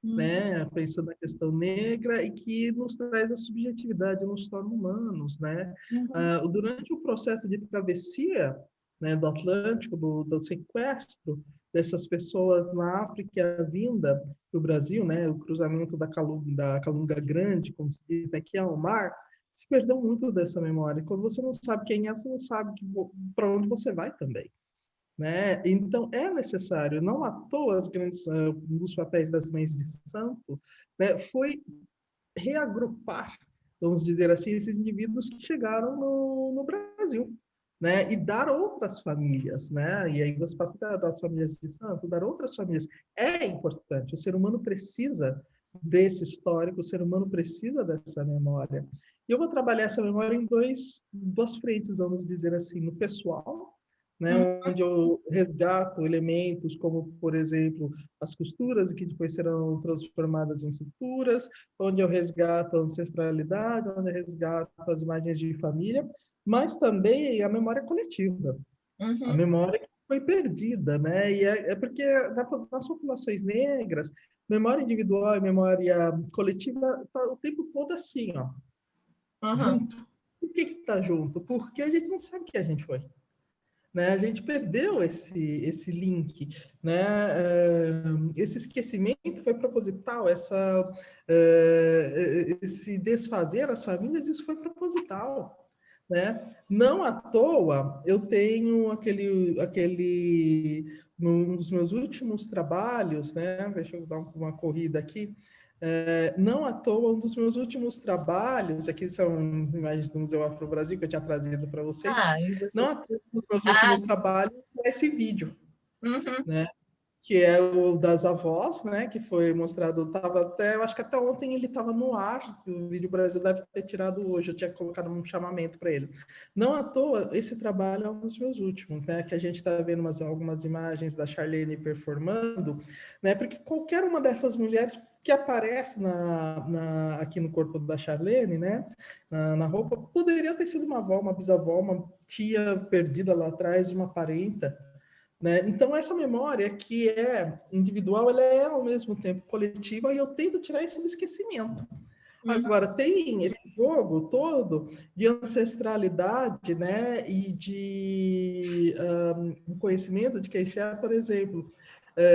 né? Pensando na questão negra, e que nos traz a subjetividade, nos torna humanos, né? Durante o processo de travessia, né, do Atlântico, do sequestro dessas pessoas na África, a vinda para o Brasil, né, o cruzamento da Calunga Grande, como se diz, aqui ao mar, se perdeu muito dessa memória. Quando você não sabe quem é, você não sabe para onde você vai também. Né? Então, é necessário, não à toa, um dos papéis das mães de santo, né, foi reagrupar, vamos dizer assim, esses indivíduos que chegaram no Brasil, né, e dar outras famílias, né, e aí você passa das famílias de santo, dar outras famílias. É importante, o ser humano precisa desse histórico, o ser humano precisa dessa memória. E eu vou trabalhar essa memória em duas frentes, vamos dizer assim: no pessoal, né, onde eu resgato elementos como, por exemplo, as costuras, que depois serão transformadas em suturas, onde eu resgato a ancestralidade, onde eu resgato as imagens de família, mas também a memória coletiva, a memória que foi perdida, né? E é porque nas populações negras, memória individual e memória coletiva tá o tempo todo assim, ó, junto. que está junto? Porque a gente não sabe que a gente foi. Né? A gente perdeu esse link, né? Esse esquecimento foi proposital, esse desfazer as famílias, isso foi proposital, né? Não à toa, eu tenho num dos meus últimos trabalhos, né? Deixa eu dar uma corrida aqui. Não à toa, um dos meus últimos trabalhos, aqui são imagens do Museu Afro-Brasil que eu tinha trazido para vocês, E você... não à toa, um dos meus últimos trabalhos é esse vídeo, né? Que é o das avós, né? Que foi mostrado, eu acho que até ontem ele estava no ar, o Vídeo Brasil deve ter tirado hoje, eu tinha colocado um chamamento para ele. Não à toa, esse trabalho é um dos meus últimos, né? Que a gente está vendo algumas imagens da Charlene performando, né? Porque qualquer uma dessas mulheres que aparece aqui no corpo da Charlene, né? Na roupa, poderia ter sido uma avó, uma bisavó, uma tia perdida lá atrás, uma parenta, né? Então, essa memória que é individual, ela é ao mesmo tempo coletiva e eu tento tirar isso do esquecimento. Agora, tem esse jogo todo de ancestralidade, né? E de conhecimento de quem se é, por exemplo.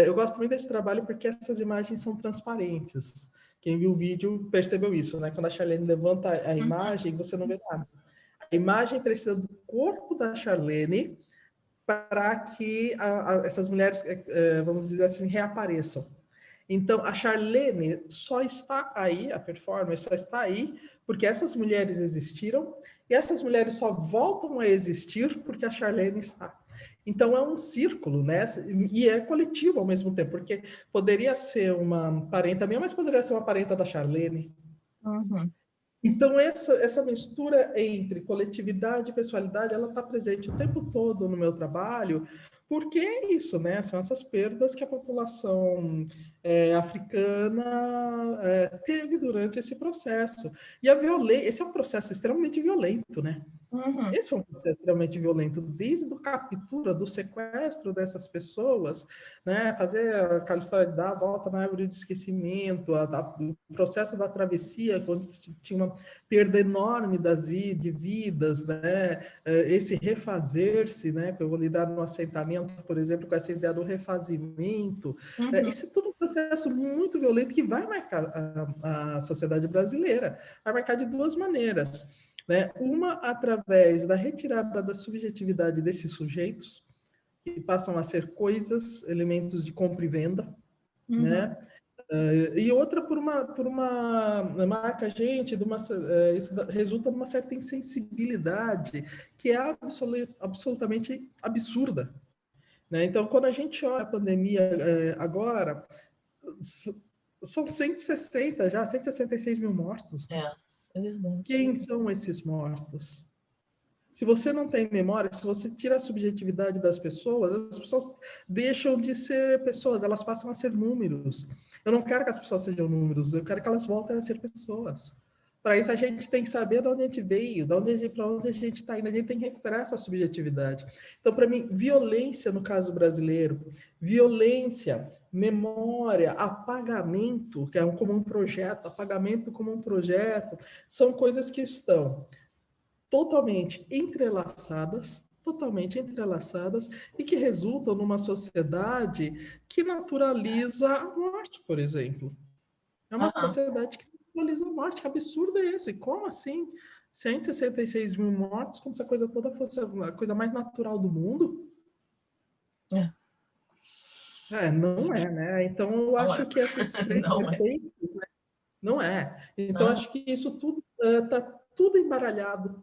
Eu gosto muito desse trabalho porque essas imagens são transparentes. Quem viu o vídeo percebeu isso, né? Quando a Charlene levanta a imagem, você não vê nada. A imagem precisa do corpo da Charlene para que essas mulheres, vamos dizer assim, reapareçam. Então, a Charlene só está aí, a performance só está aí, porque essas mulheres existiram, e essas mulheres só voltam a existir porque a Charlene está. Então, é um círculo, né? E é coletivo ao mesmo tempo, porque poderia ser uma parenta minha, mas poderia ser uma parenta da Charlene. Então, essa mistura entre coletividade e pessoalidade, ela está presente o tempo todo no meu trabalho, porque é isso, né? São essas perdas que a população africana teve durante esse processo. E esse é um processo extremamente violento, né? Esse foi um processo extremamente violento, desde a captura, do sequestro dessas pessoas, né? Fazer aquela história de dar a volta na árvore de esquecimento, o processo da travessia, quando tinha uma perda enorme de vidas, né? Esse refazer-se, né? Que eu vou lidar no assentamento, por exemplo, com essa ideia do refazimento. Isso é tudo um processo muito violento que vai marcar a sociedade brasileira, vai marcar de duas maneiras. Né? Uma, através da retirada da subjetividade desses sujeitos, que passam a ser coisas, elementos de compra e venda, né? E outra por uma marca, gente, isso resulta de uma certa insensibilidade que é absolutamente absurda. Né? Então, quando a gente olha a pandemia agora, são 166 mil mortos. Né? É verdade. Quem são esses mortos? Se você não tem memória, se você tira a subjetividade das pessoas, as pessoas deixam de ser pessoas, elas passam a ser números. Eu não quero que as pessoas sejam números, eu quero que elas voltem a ser pessoas. Para isso, a gente tem que saber de onde a gente veio, para onde a gente está indo, a gente tem que recuperar essa subjetividade. Então, para mim, violência, no caso brasileiro, violência, memória, apagamento, que é como um projeto, apagamento como um projeto, são coisas que estão totalmente entrelaçadas e que resultam numa sociedade que naturaliza a morte, por exemplo. É uma sociedade que naturaliza a morte. Que absurdo é esse? Como assim? 166 mil mortos, como se a coisa toda fosse a coisa mais natural do mundo? Não é, né? Então, eu acho que essas três vertentes, né? Não é. Então, acho que isso tudo está tudo embaralhado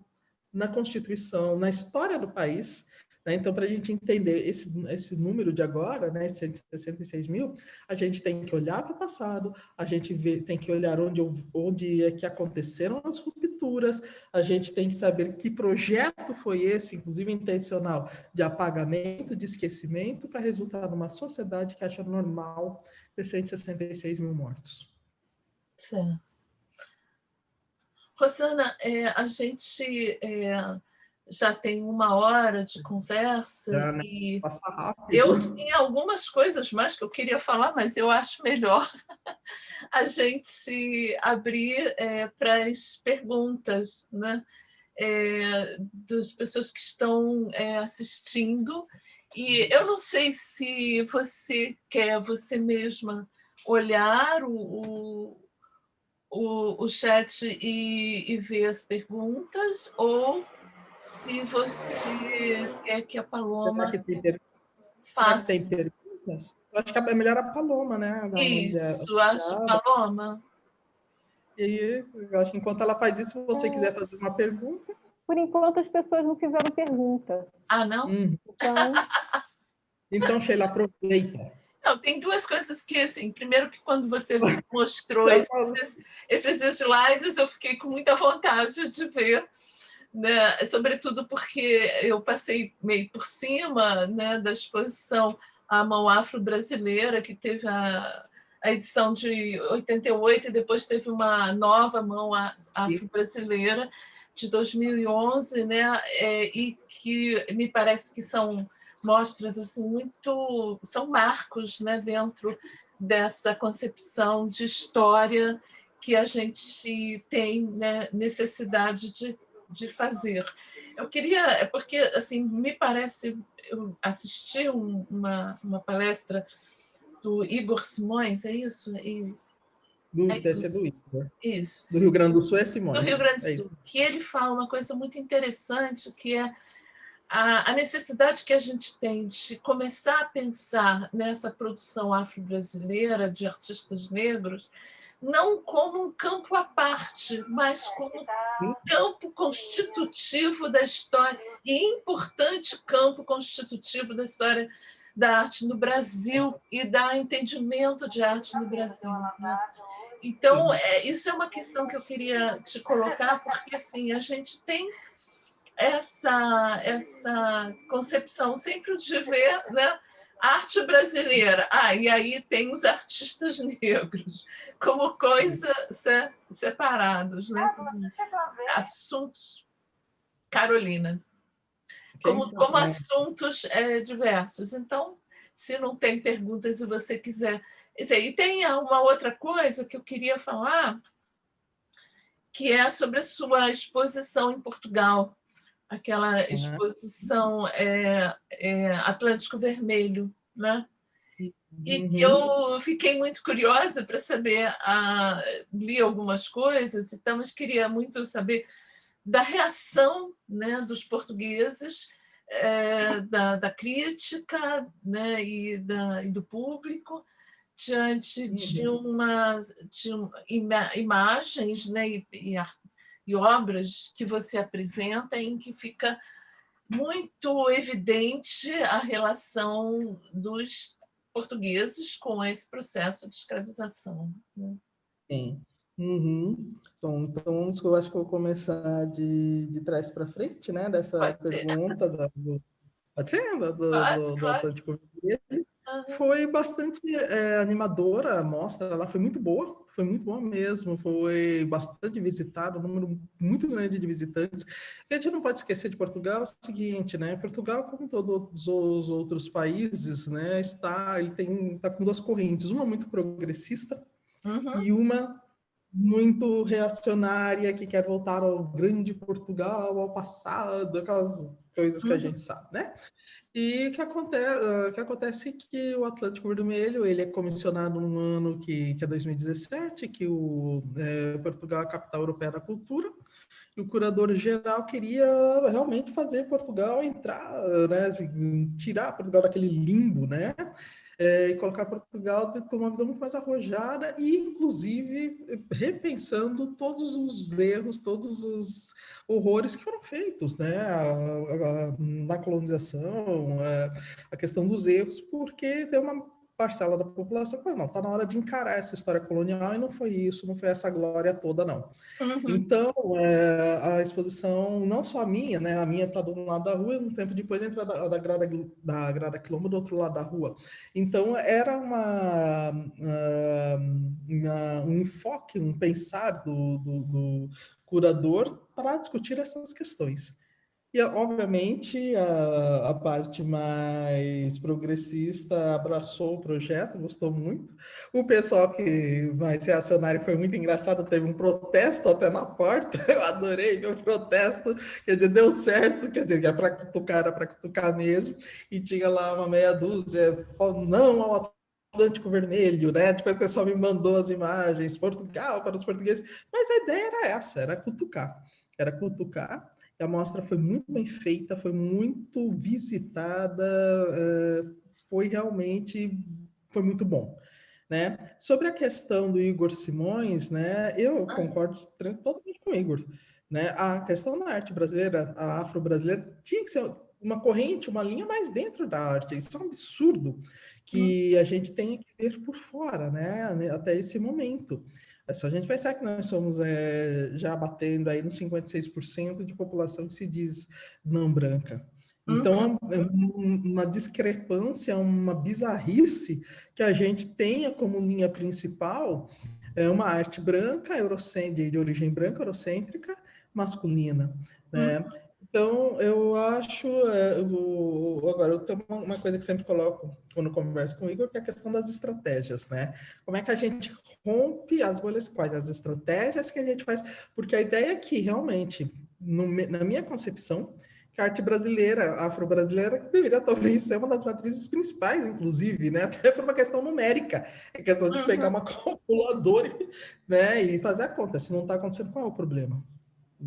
na Constituição, na história do país. Né? Então, para a gente entender esse número de agora, né, 166 mil, a gente tem que olhar para o passado, a gente tem que olhar onde é que aconteceram as rupturas, a gente tem que saber que projeto foi esse, inclusive intencional, de apagamento, de esquecimento, para resultar numa sociedade que acha normal ter 166 mil mortos. Certo. Rosana, a gente já tem 1 hora de conversa e passa rápido. Eu tinha algumas coisas mais que eu queria falar, mas eu acho melhor a gente abrir para as perguntas, né? das pessoas que estão assistindo. E eu não sei se você quer você mesma olhar o chat e ver as perguntas, ou se você quer que a Paloma será que tem faça. perguntas? Eu acho que é melhor a Paloma, né? Dar uma Isso, acho, olhada. Paloma. E eu acho que enquanto ela faz isso, se você quiser fazer uma pergunta. Por enquanto, as pessoas não fizeram pergunta. Ah, não? Então, Sheila, aproveita. Não, tem duas coisas que, assim, primeiro que quando você mostrou esses slides, eu fiquei com muita vontade de ver, né? Sobretudo porque eu passei meio por cima, né, da exposição A Mão Afro-Brasileira, que teve a edição de 88 e depois teve uma nova Mão Afro-Brasileira de 2011, né? E que me parece que são mostras assim são marcos, né, dentro dessa concepção de história que a gente tem, né, necessidade de fazer. Eu queria, porque assim me parece, eu assisti uma palestra do Igor Simões, é isso? Deve ser do Igor. Isso. Do Rio Grande do Sul é Simões. Do Rio Grande do Sul, que ele fala uma coisa muito interessante, que é a necessidade que a gente tem de começar a pensar nessa produção afro-brasileira de artistas negros, não como um campo à parte, mas como um campo constitutivo da história, e importante campo constitutivo da história da arte no Brasil e do entendimento de arte no Brasil, né? Então, isso é uma questão que eu queria te colocar, porque assim, a gente tem essa concepção sempre de ver, né, arte brasileira. E aí tem os artistas negros como coisa separados, né? Assuntos, Carolina, como assuntos diversos. Então, se não tem perguntas e você quiser... E tem uma outra coisa que eu queria falar, que é sobre a sua exposição em Portugal, aquela exposição Atlântico Vermelho, né? E eu fiquei muito curiosa para saber, li algumas coisas, então, mas queria muito saber da reação, né, dos portugueses, da crítica, né, e do público diante de imagens, né, e obras que você apresenta, em que fica muito evidente a relação dos portugueses com esse processo de escravização, né? Sim. Então, eu acho que eu vou começar de trás para frente, né? Dessa pergunta do Atlântico Vermelho. Foi bastante animadora a mostra, ela foi muito boa mesmo, foi bastante visitada, um número muito grande de visitantes. E a gente não pode esquecer de Portugal, é o seguinte, né? Portugal, como todos os outros países, né, está com duas correntes, uma muito progressista e uma muito reacionária, que quer voltar ao grande Portugal, ao passado, aquelas coisas que a gente sabe, né? E o que acontece é que o Atlântico Vermelho ele é comissionado num ano que é 2017, que Portugal é a capital europeia da cultura, e o curador geral queria realmente fazer Portugal entrar, né, assim, tirar Portugal daquele limbo, né? E colocar Portugal com uma visão muito mais arrojada e, inclusive, repensando todos os erros, todos os horrores que foram feitos, né? Na colonização, a questão dos erros, porque deu uma parcela da população que falou, não, está na hora de encarar essa história colonial e não foi isso, não foi essa glória toda, não. Então, a exposição, não só a minha, né? A minha está do lado da rua e um tempo depois entra da grada quilombo do outro lado da rua. Então, era um enfoque, um pensar do curador para discutir essas questões. E, obviamente, a parte mais progressista abraçou o projeto, gostou muito. O pessoal que mais reacionário foi muito engraçado, teve um protesto até na porta. Eu adorei ver o protesto, quer dizer, deu certo, quer dizer, é para cutucar, era para cutucar mesmo. E tinha lá uma meia dúzia, não ao Atlântico Vermelho, né? Depois o pessoal me mandou as imagens, Portugal para os portugueses. Mas a ideia era essa, era cutucar. Era cutucar. A mostra foi muito bem feita, foi muito visitada, foi realmente foi muito bom. Né? Sobre a questão do Igor Simões, né, eu concordo totalmente com o Igor. Né? A questão da arte brasileira, a afro-brasileira, tinha que ser uma corrente, uma linha mais dentro da arte. Isso é um absurdo que a gente tenha que ver por fora, né? Até esse momento. É só a gente pensar que nós somos já batendo aí nos 56% de população que se diz não branca. Então, é uma discrepância, uma bizarrice que a gente tenha como linha principal uma arte branca, de origem branca, eurocêntrica, masculina. Né? Então, eu acho... agora, eu tenho uma coisa que sempre coloco quando converso com o Igor, que é a questão das estratégias. Né? Como é que a gente rompe as bolhas, quais as estratégias que a gente faz? Porque a ideia é que, realmente, na minha concepção, que a arte brasileira, afro-brasileira, deveria talvez ser uma das matrizes principais, inclusive, né? Até por uma questão numérica, é questão de pegar uma calculadora, né? E fazer a conta. Se não está acontecendo, qual é o problema?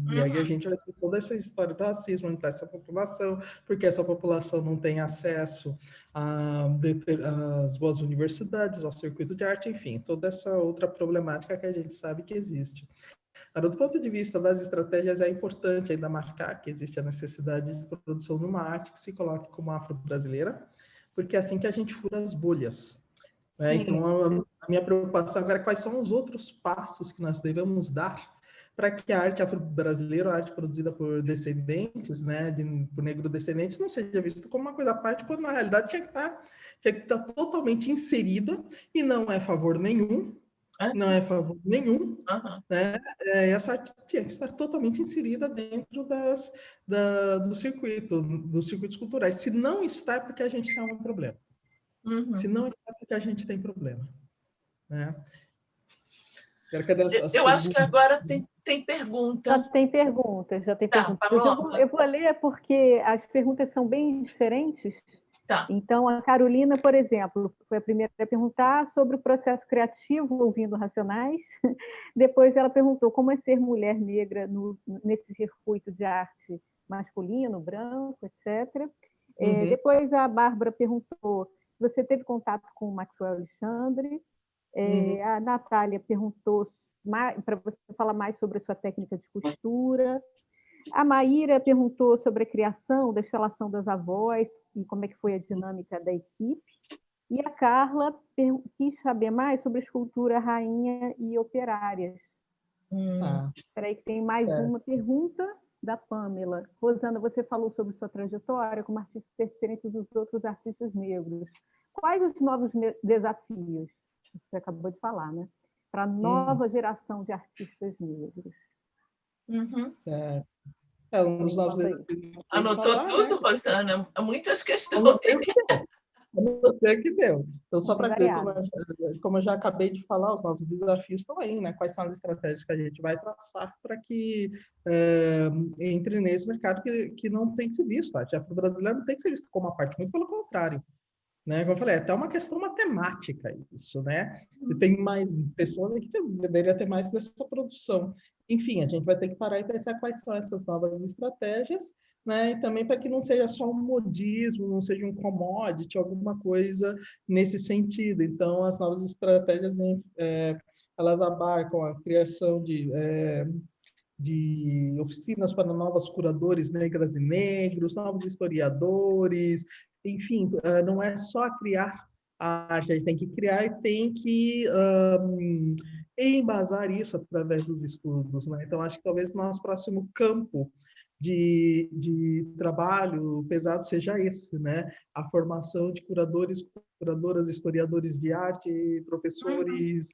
E aí a gente vai ter toda essa história do racismo entre essa população, porque essa população não tem acesso às boas universidades, ao circuito de arte, enfim, toda essa outra problemática que a gente sabe que existe. Agora, do ponto de vista das estratégias, é importante ainda marcar que existe a necessidade de produção de uma arte que se coloque como afro-brasileira, porque é assim que a gente fura as bolhas. Né? Então, a minha preocupação agora é quais são os outros passos que nós devemos dar para que a arte afro-brasileira, a arte produzida por descendentes, né, por negro-descendentes, não seja vista como uma coisa à parte, quando na realidade tinha que estar totalmente inserida, e não é favor nenhum, não é favor nenhum, né? Essa arte tinha que estar totalmente inserida dentro dos circuitos culturais. Se não está, é porque a gente tem algum problema. Se não está, é porque a gente tem problema. Né? Eu acho que agora tem pergunta. Já tem perguntas. Eu vou ler porque as perguntas são bem diferentes. Tá. Então, a Carolina, por exemplo, foi a primeira a perguntar sobre o processo criativo ouvindo Racionais. Depois ela perguntou como é ser mulher negra nesse circuito de arte masculino, branco, etc. Depois a Bárbara perguntou se você teve contato com o Maxwell Alexandre. A Natália perguntou para você falar mais sobre a sua técnica de costura. A Maíra perguntou sobre a criação da instalação das avós e como é que foi a dinâmica da equipe. E a Carla quis saber mais sobre a escultura rainha e operárias. Espera aí que tem mais uma pergunta da Pamela. Rosana, você falou sobre sua trajetória como artista diferente dos outros artistas negros. Quais os novos desafios? Você acabou de falar, né? Para a nova geração de artistas negros. Anotou tudo, né? Rosana? Muitas questões. Anotei que deu. Então, só para ver, como eu já acabei de falar, os novos desafios estão aí, né? Quais são as estratégias que a gente vai traçar para que entre nesse mercado que não tem que ser visto. A arte afro-brasileira não tem que ser vista como uma parte, muito pelo contrário. Né? Como eu falei, é até uma questão matemática isso, né? E tem mais pessoas que deveria ter mais dessa produção. Enfim, a gente vai ter que parar e pensar quais são essas novas estratégias, né? E também para que não seja só um modismo, não seja um commodity, alguma coisa nesse sentido. Então, as novas estratégias, elas abarcam a criação de oficinas para novos curadores negras e negros, novos historiadores, enfim, não é só criar a arte, a gente tem que criar e tem que embasar isso através dos estudos. Né? Então, acho que talvez nosso próximo campo de trabalho pesado seja esse, né? A formação de curadores, curadoras, historiadores de arte, professores,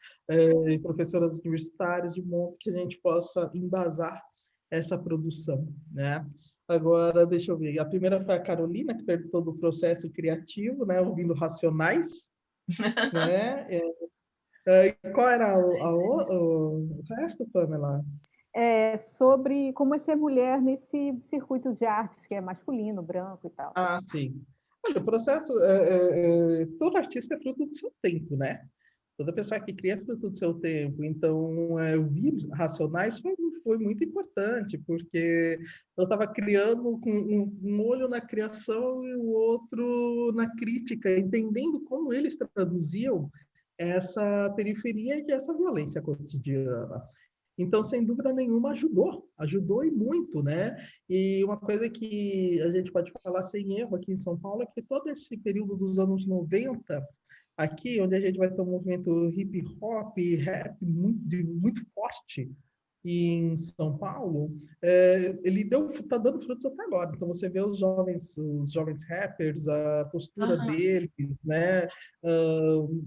professoras universitárias, de modo que a gente possa embasar essa produção, né? Agora, deixa eu ver. A primeira foi a Carolina, que perguntou do processo criativo, né? Ouvindo Racionais, né? E qual era o resto, Pamela? Sobre como é ser mulher nesse circuito de artes, que é masculino, branco e tal. Ah, sim. Olha, o processo, todo artista é fruto do seu tempo, né? Toda pessoa que cria é fruto do seu tempo. Então, eu vi Racionais foi muito importante, porque eu estava criando com um olho na criação e o outro na crítica, entendendo como eles traduziam essa periferia e essa violência cotidiana. Então, sem dúvida nenhuma, ajudou e muito, né? E uma coisa que a gente pode falar sem erro aqui em São Paulo é que todo esse período dos anos 90, aqui, onde a gente vai ter um movimento hip hop, rap muito forte em São Paulo, ele está dando frutos até agora. Então você vê os jovens rappers, a postura deles, né?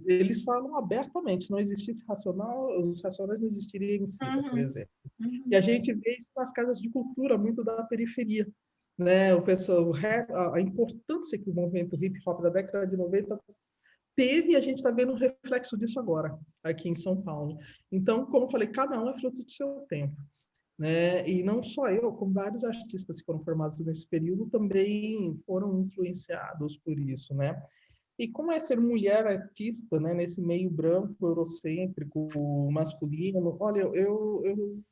Eles falam abertamente. Não existisse racional, os racionais não existiriam em si, por exemplo. E a gente vê isso nas casas de cultura, muito da periferia. Né? O rap, a importância que o movimento hip hop da década de 90 teve, e a gente está vendo o reflexo disso agora, aqui em São Paulo. Então, como eu falei, cada um é fruto do seu tempo. Né? E não só eu, como vários artistas que foram formados nesse período também foram influenciados por isso, né? E como é ser mulher artista, né, nesse meio branco, eurocêntrico, masculino? Olha, eu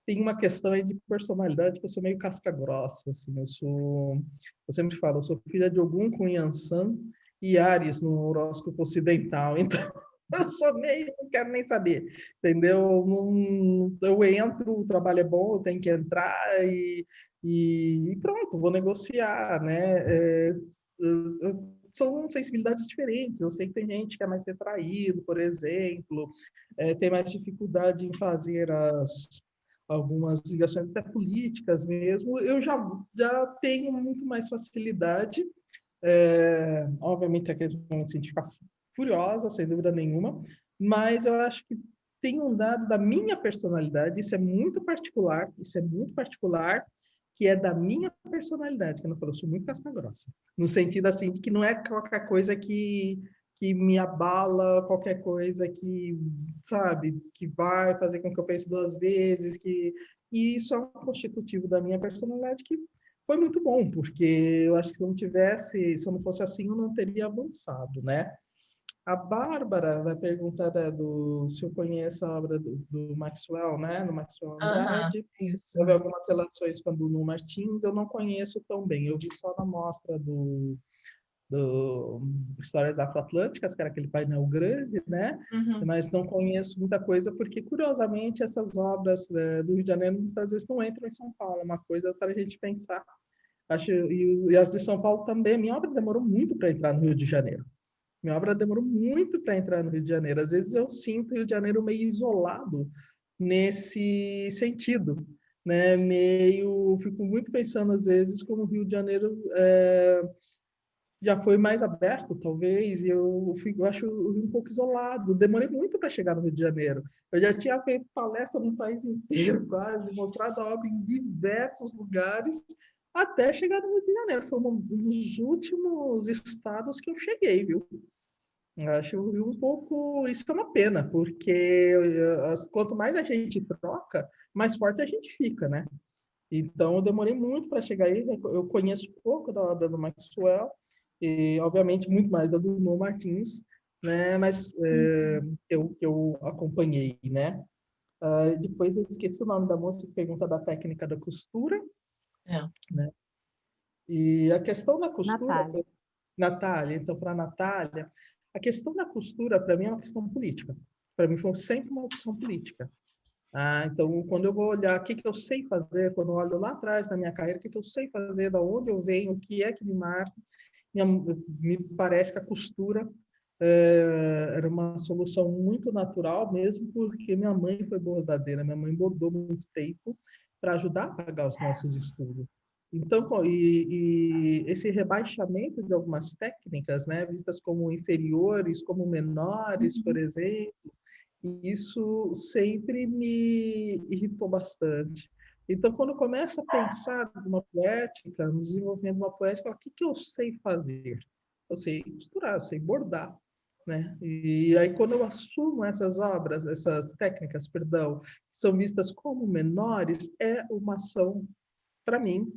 tenho uma questão aí de personalidade, que eu sou meio casca grossa, assim, eu sempre falo, eu sou filha de Ogum com Yansan e Ares no horóscopo ocidental, então eu sou meio, não quero nem saber, entendeu? Eu entro, o trabalho é bom, eu tenho que entrar e pronto, vou negociar, né? São sensibilidades diferentes. Eu sei que tem gente que é mais retraído, por exemplo, tem mais dificuldade em fazer algumas ligações até políticas mesmo. Eu já tenho muito mais facilidade. Obviamente, aqueles momentos assim, de ficar furiosa, sem dúvida nenhuma, mas eu acho que tem um dado da minha personalidade, isso é muito particular, que é da minha personalidade, que eu não falo, eu sou muito casca grossa, no sentido assim, de que não é qualquer coisa que me abala, qualquer coisa que, sabe, que vai fazer com que eu pense duas vezes, e isso é um constitutivo da minha personalidade que foi muito bom, porque eu acho que se eu não fosse assim, eu não teria avançado, né? A Bárbara vai perguntar se eu conheço a obra do Maxwell, né? Do Maxwell Andrade. Isso. Houve algumas relações com a do Nuno Martins, eu não conheço tão bem. Eu vi só na mostra do Histórias Afro-Atlânticas, que era aquele painel grande, né? Mas não conheço muita coisa, porque, curiosamente, essas obras do Rio de Janeiro muitas vezes não entram em São Paulo. É uma coisa para a gente pensar. E as de São Paulo também. Minha obra demorou muito para entrar no Rio de Janeiro. Minha obra demorou muito para entrar no Rio de Janeiro. Às vezes eu sinto o Rio de Janeiro meio isolado nesse sentido, né? Fico muito pensando às vezes como o Rio de Janeiro já foi mais aberto, talvez, e eu acho um pouco isolado. Demorei muito para chegar no Rio de Janeiro. Eu já tinha feito palestra no país inteiro, quase, mostrado a obra em diversos lugares, até chegar no Rio de Janeiro. Foi um dos últimos estados que eu cheguei, viu? Eu acho um pouco... Isso é uma pena, porque quanto mais a gente troca, mais forte a gente fica, né? Então, eu demorei muito para chegar aí. Eu conheço pouco da obra do Maxwell, e, obviamente, muito mais da do Nuno Martins, né? Mas eu acompanhei, né? Depois eu esqueci o nome da moça que pergunta da técnica da costura. Né? E a questão da costura... Natália, então, para a Natália, a questão da costura, para mim, é uma questão política. Para mim, foi sempre uma opção política. Então, quando eu vou olhar o que eu sei fazer, quando eu olho lá atrás na minha carreira, o que eu sei fazer, da onde eu venho, o que é que me marca, me parece que a costura era uma solução muito natural, mesmo porque minha mãe foi bordadeira, minha mãe bordou muito tempo para ajudar a pagar os nossos estudos. Então, e esse rebaixamento de algumas técnicas, né, vistas como inferiores, como menores, por exemplo, E isso sempre me irritou bastante. Então, quando começa a pensar numa poética, no desenvolvimento de uma poética, o que eu sei fazer? Eu sei costurar, eu sei bordar, né? E aí, quando eu assumo essas obras, essas técnicas, perdão, que são vistas como menores, é uma ação, para mim,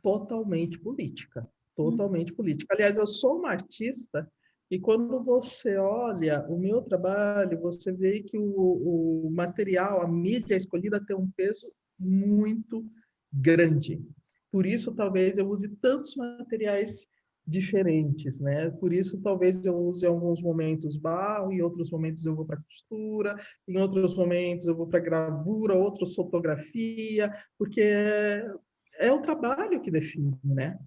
totalmente política. Totalmente política. Aliás, eu sou uma artista e quando você olha o meu trabalho, você vê que o material, a mídia escolhida tem um peso muito grande. Por isso, talvez eu use tantos materiais diferentes, né? Por isso, talvez eu use em alguns momentos barro, em outros momentos eu vou para costura, em outros momentos eu vou para gravura, outros fotografia, porque é o trabalho que define, né?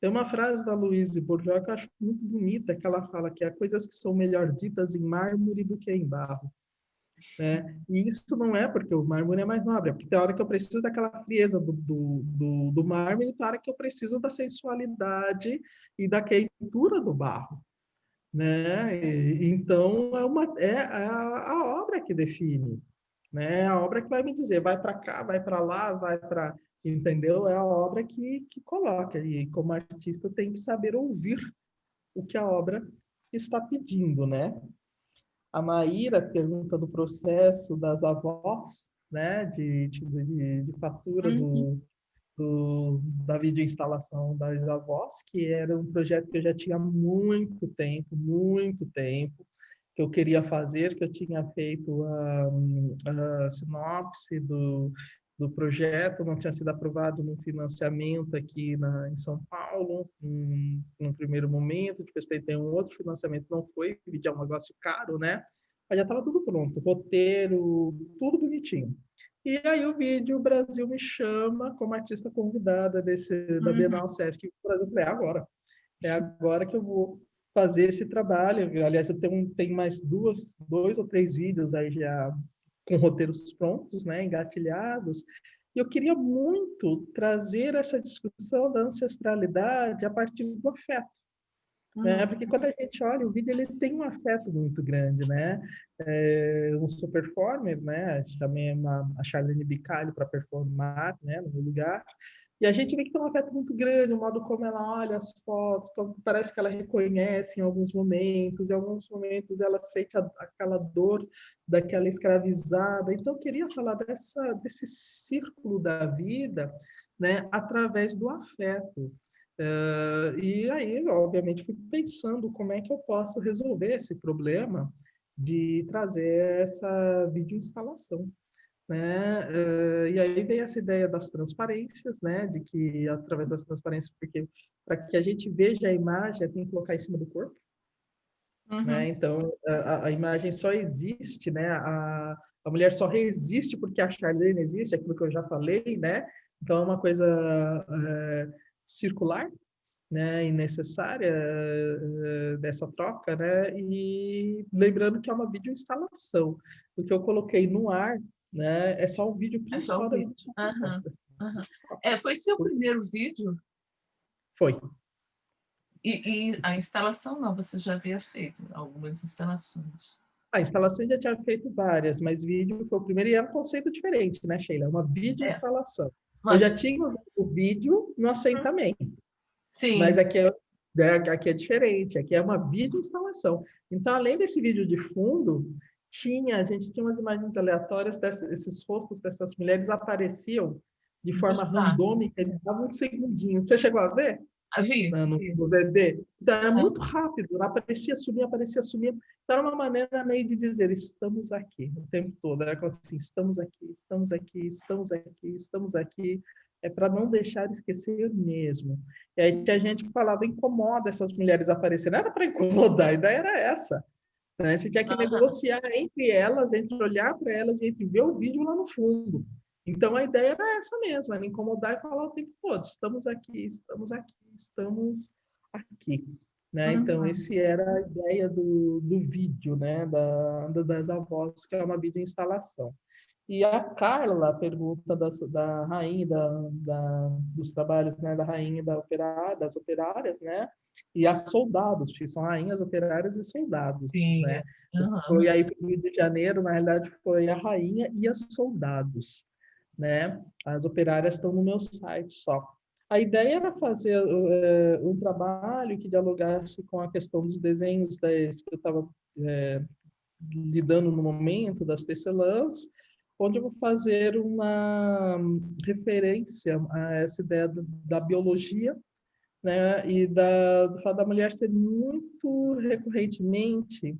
Tem uma frase da Louise Bourgeois que eu acho muito bonita, que ela fala que há coisas que são melhor ditas em mármore do que em barro, né? E isso não é porque o mármore é mais nobre, é porque tem hora que eu preciso daquela frieza do mármore, e tem hora que eu preciso da sensualidade e da queitura do barro, né? Então, a obra que define, né? É a obra que vai me dizer, vai para cá, vai para lá, vai para... Entendeu? É a obra que coloca. E como artista tem que saber ouvir o que a obra está pedindo, né? A Maíra pergunta do processo das avós, né? De fatura Uhum. da videoinstalação das avós, que era um projeto que eu já tinha há muito tempo, que eu queria fazer, que eu tinha feito a sinopse do projeto, não tinha sido aprovado no financiamento aqui em São Paulo, no primeiro momento, depois tentei um outro financiamento, não foi, vídeo é um negócio caro, né? Mas já estava tudo pronto, roteiro, tudo bonitinho. E aí o vídeo o Brasil me chama como artista convidada da Uhum. Bienal Sesc Brasil. Eu falei, é agora que eu vou fazer esse trabalho. Aliás, eu tenho mais dois ou três vídeos aí já com roteiros prontos, né, engatilhados. E eu queria muito trazer essa discussão da ancestralidade a partir do afeto. Uhum. Porque quando a gente olha o vídeo, ele tem um afeto muito grande, né? Um super performer, né? Chamei a Charlene Bicalho para performar, né? No meu lugar. E a gente vê que tem um afeto muito grande, o modo como ela olha as fotos, como parece que ela reconhece em alguns momentos ela sente aquela dor daquela escravizada. Então, eu queria falar desse círculo da vida, né? Através do afeto. E aí, obviamente, fui pensando como é que eu posso resolver esse problema de trazer essa videoinstalação, né? E aí veio essa ideia das transparências, né? De que através das transparências, porque para que a gente veja a imagem, tem que colocar em cima do corpo, né? Uhum. Então, a imagem só existe, né? A mulher só resiste porque a Charlene existe, aquilo que eu já falei, né? Então, é uma coisa circular, né, e necessária dessa troca, né, e lembrando que é uma videoinstalação. O que eu coloquei no ar, né, é só o vídeo É só o principal da vídeo. videoinstalação. Aham. Aham. Foi seu primeiro vídeo? Foi. E a instalação não, você já havia feito algumas instalações. A instalação eu já tinha feito várias, mas vídeo foi o primeiro e é um conceito diferente, né, Sheila? É uma É, videoinstalação. Eu mas, já tinha usado o vídeo no assentamento, mas sim. aqui é diferente, aqui é uma videoinstalação. Então, além desse vídeo de fundo, a gente tinha umas imagens aleatórias, esses rostos dessas mulheres apareciam de forma randômica, eles davam um segundinho. Você chegou a ver? Vi, Né, vi. no VD. Então, era Ah, muito rápido, aparecia, sumia, aparecia, sumia. Então, era uma maneira meio de dizer, estamos aqui, o tempo todo. Era como assim, estamos aqui, estamos aqui, estamos aqui, estamos aqui. É para não deixar esquecer mesmo. E aí tinha gente que falava, incomoda essas mulheres aparecerem. Não era para incomodar, a ideia era essa. Né? Você tinha que aham. negociar entre elas, entre olhar para elas e entre ver o vídeo lá no fundo. Então, a ideia era essa mesmo, era incomodar e falar o tempo todo, estamos aqui, estamos aqui, estamos aqui. Né? Então, Uhum. esse era a ideia do vídeo, né? Das avós, que é uma videoinstalação. E a Carla pergunta da rainha dos trabalhos, né, da rainha das operárias, né, e as soldados, que são rainhas, operárias e soldados, Sim. né. Aham. Foi aí para o Rio de Janeiro, na realidade, foi a rainha e as soldados, né. As operárias estão no meu site só. A ideia era fazer um trabalho que dialogasse com a questão dos desenhos que eu estava lidando no momento, das tecelãs, onde eu vou fazer uma referência a essa ideia da biologia, né, e do fato da mulher ser muito recorrentemente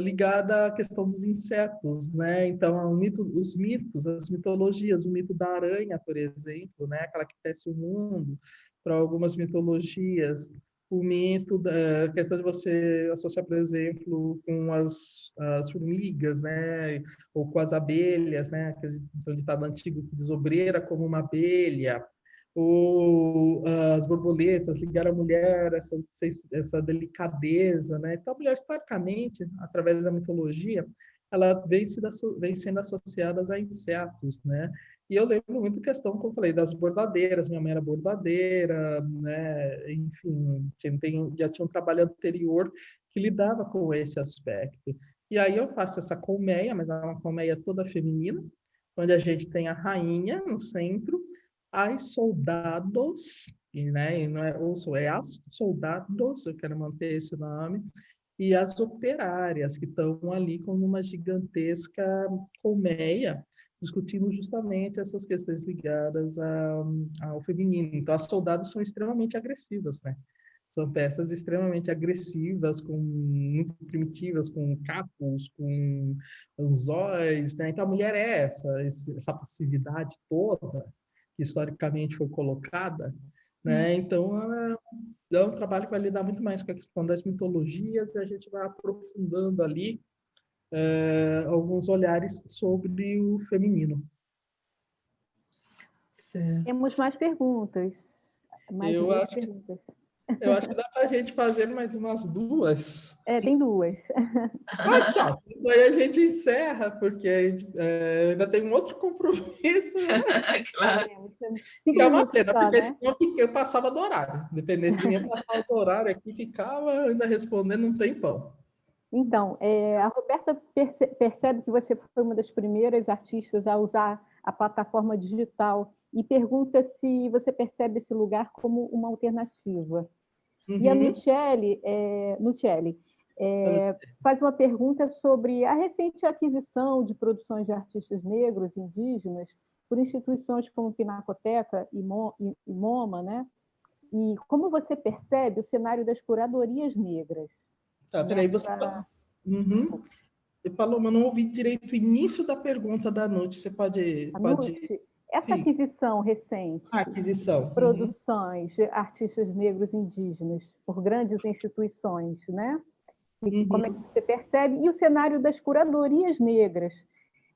ligada à questão dos insetos, né? Então, os mitos, as mitologias, o mito da aranha, por exemplo, né? Aquela que tece o mundo, para algumas mitologias, o mito da questão de você associar, por exemplo, com as formigas, né? Ou com as abelhas, né? Então, ditado antigo que diz obreira como uma abelha, ou as borboletas, ligar a mulher, essa delicadeza, né? Então, a mulher, historicamente, através da mitologia, ela vem sendo associada a insetos, né? E eu lembro muito questão, como eu falei, das bordadeiras, minha mãe era bordadeira, né? Enfim, já tinha um trabalho anterior que lidava com esse aspecto. E aí eu faço essa colmeia, mas é uma colmeia toda feminina, onde a gente tem a rainha no centro, as soldados, né, e não é ou é as soldados, eu quero manter esse nome, e as operárias, que estão ali como uma gigantesca colmeia, discutindo justamente essas questões ligadas ao feminino. Então, as soldados são extremamente agressivas, né? São peças extremamente agressivas, muito primitivas, com capos, com anzóis, né? Então, a mulher é essa passividade toda, que historicamente foi colocada, né? Então, é um trabalho que vai lidar muito mais com a questão das mitologias, e a gente vai aprofundando ali alguns olhares sobre o feminino. Certo. Temos mais perguntas. Eu acho que dá para a gente fazer mais umas duas. Tem duas. Aqui, ó. Daí a gente encerra, porque ainda tem um outro compromisso. Claro. E é uma pena, porque senão eu passava do horário. Dependendo de mim, passava do horário aqui, ficava ainda respondendo um tempão. Então, a Roberta percebe que você foi uma das primeiras artistas a usar a plataforma digital e pergunta se você percebe esse lugar como uma alternativa. Uhum. E a Nuccelli faz uma pergunta sobre a recente aquisição de produções de artistas negros e indígenas por instituições como Pinacoteca e MoMA, né? E como você percebe o cenário das curadorias negras? Tá, peraí, você uhum. Paloma, eu não ouvi direito o início da pergunta da Nute. Você pode... Essa aquisição recente de produções de artistas negros e indígenas por grandes instituições, né? E como é que você percebe? E o cenário das curadorias negras,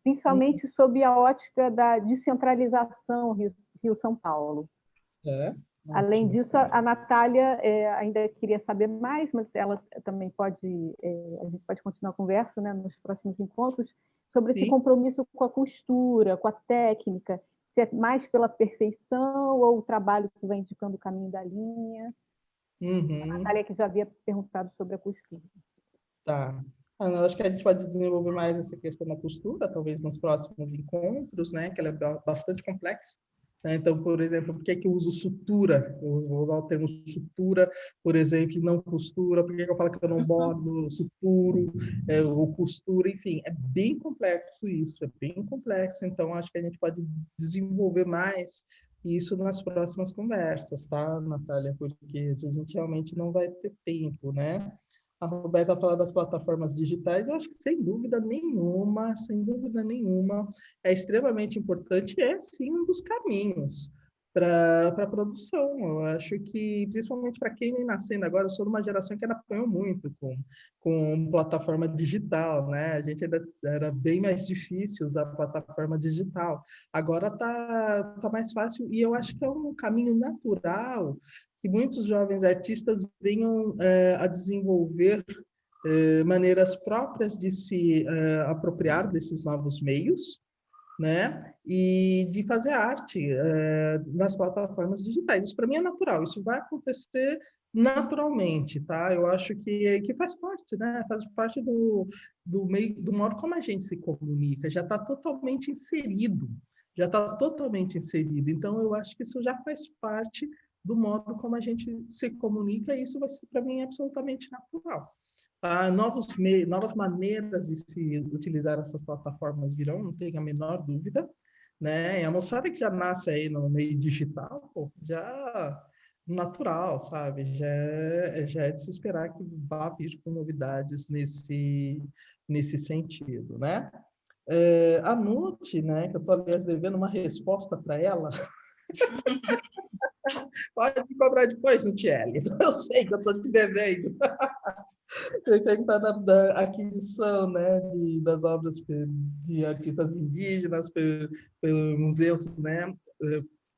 principalmente sob a ótica da descentralização Rio-São Paulo. Além disso, a Natália ainda queria saber mais, mas ela também a gente pode continuar a conversa, né, nos próximos encontros, sobre esse compromisso com a costura, com a técnica, se é mais pela perfeição ou o trabalho que vai indicando o caminho da linha. A Natália que já havia perguntado sobre a costura. Tá. Eu acho que a gente pode desenvolver mais essa questão da costura, talvez nos próximos encontros, né, que ela é bastante complexa. Então, por exemplo, por que eu uso sutura? Eu vou usar o termo sutura, por exemplo, e não costura. Por que eu falo que eu não bordo, suturo, ou costura? Enfim, é bem complexo isso, é bem complexo. Então, acho que a gente pode desenvolver mais isso nas próximas conversas, tá, Natália? Porque a gente realmente não vai ter tempo, né? A Roberta fala das plataformas digitais, eu acho que sem dúvida nenhuma, é extremamente importante, é sim um dos caminhos para a produção. Eu acho que, principalmente para quem vem nascendo agora, eu sou de uma geração que ainda apanhou muito com plataforma digital, né? A gente ainda era bem mais difícil usar a plataforma digital. Agora tá mais fácil, e eu acho que é um caminho natural que muitos jovens artistas venham a desenvolver maneiras próprias de se apropriar desses novos meios, né? E de fazer arte nas plataformas digitais. Isso para mim é natural, isso vai acontecer naturalmente, tá? Eu acho que faz parte, né? Faz parte do meio, do modo como a gente se comunica, já está totalmente inserido, já está totalmente inserido. Então, eu acho que isso já faz parte do modo como a gente se comunica, e isso vai ser, para mim, absolutamente natural. Novas maneiras de se utilizar essas plataformas virão, não tenho a menor dúvida, né? E a moçada que já nasce aí no meio digital, pô, já natural, sabe? Já é de se esperar que vá vir com novidades nesse sentido, né? A Nute, né, que eu estou, aliás, devendo uma resposta para ela, pode me cobrar depois, Nutiele. Eu sei que eu estou te devendo. Você perguntar da aquisição, né, das obras de artistas indígenas pelos museus, né,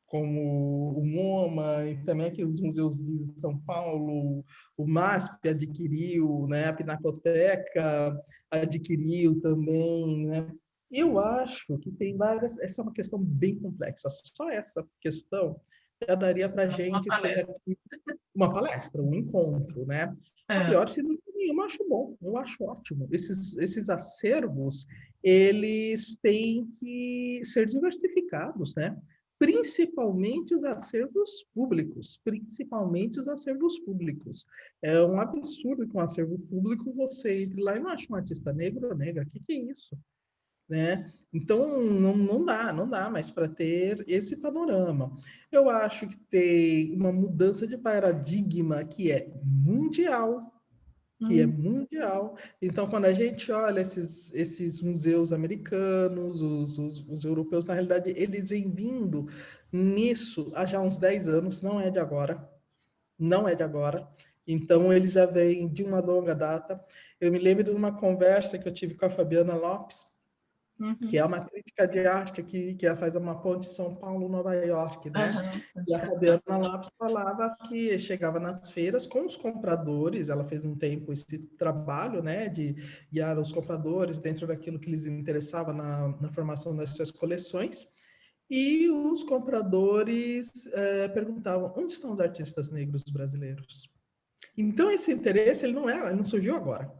como o MoMA e também aqui os museus de São Paulo, o MASP adquiriu, né, a Pinacoteca adquiriu também, né. Eu acho que tem várias, essa é uma questão bem complexa, só essa questão já daria para a gente ter aqui uma palestra, um encontro, né? A priori, sem dúvida nenhuma, eu acho bom, eu acho ótimo. Esses acervos, eles têm que ser diversificados, né? Principalmente os acervos públicos, principalmente os acervos públicos. É um absurdo que um acervo público você entre lá e não acha um artista negro ou negra. O que é isso? Né? Então, não dá mais para ter esse panorama. Eu acho que tem uma mudança de paradigma que é mundial, Então, quando a gente olha esses museus americanos, os europeus, na realidade, eles vêm vindo nisso há já uns 10 anos, não é de agora, não é de agora. Então, eles já vêm de uma longa data. Eu me lembro de uma conversa que eu tive com a Fabiana Lopes, que é uma crítica de arte que ela faz uma ponte São Paulo-Nova York, né? E a Fabiana Lopes falava que chegava nas feiras com os compradores, ela fez um tempo esse trabalho, né, de guiar os compradores dentro daquilo que lhes interessava na formação das suas coleções, e os compradores perguntavam, onde estão os artistas negros brasileiros? Então, esse interesse, ele não surgiu agora.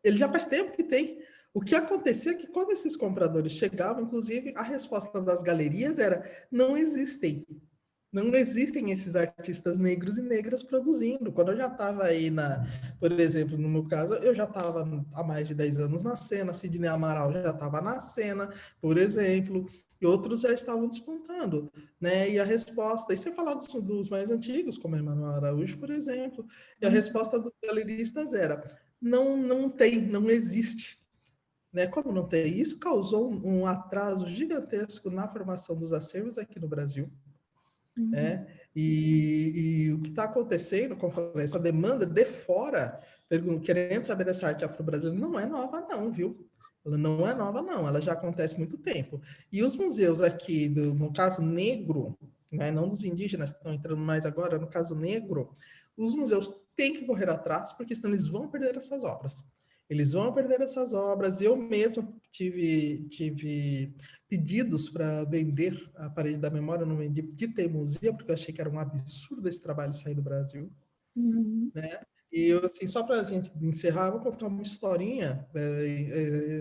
Ele já faz tempo que tem. O que acontecia é que quando esses compradores chegavam, inclusive, a resposta das galerias era: não existem. Não existem esses artistas negros e negras produzindo. Quando eu já estava aí por exemplo, no meu caso, eu já estava há mais de 10 anos na cena, Sidney Amaral já estava na cena, por exemplo, e outros já estavam despontando, né? E a resposta, e sem falar dos mais antigos, como Emmanuel Araújo, por exemplo, e a resposta dos galeristas era: não tem, não existe. Né? Como não tem? Isso causou um atraso gigantesco na formação dos acervos aqui no Brasil. Né? E o que está acontecendo, como eu falei, essa demanda de fora, querendo saber dessa arte afro-brasileira, não é nova não, viu? Ela não é nova não, ela já acontece há muito tempo. E os museus aqui, no caso negro, né, não dos indígenas que estão entrando mais agora, no caso negro, os museus têm que correr atrás, porque senão eles vão perder essas obras. Eles vão perder essas obras. Eu mesmo tive pedidos para vender a parede da memória, eu não vendi de teimosia, porque eu achei que era um absurdo esse trabalho sair do Brasil. Né? E eu, assim, só para a gente encerrar, eu vou contar uma historinha.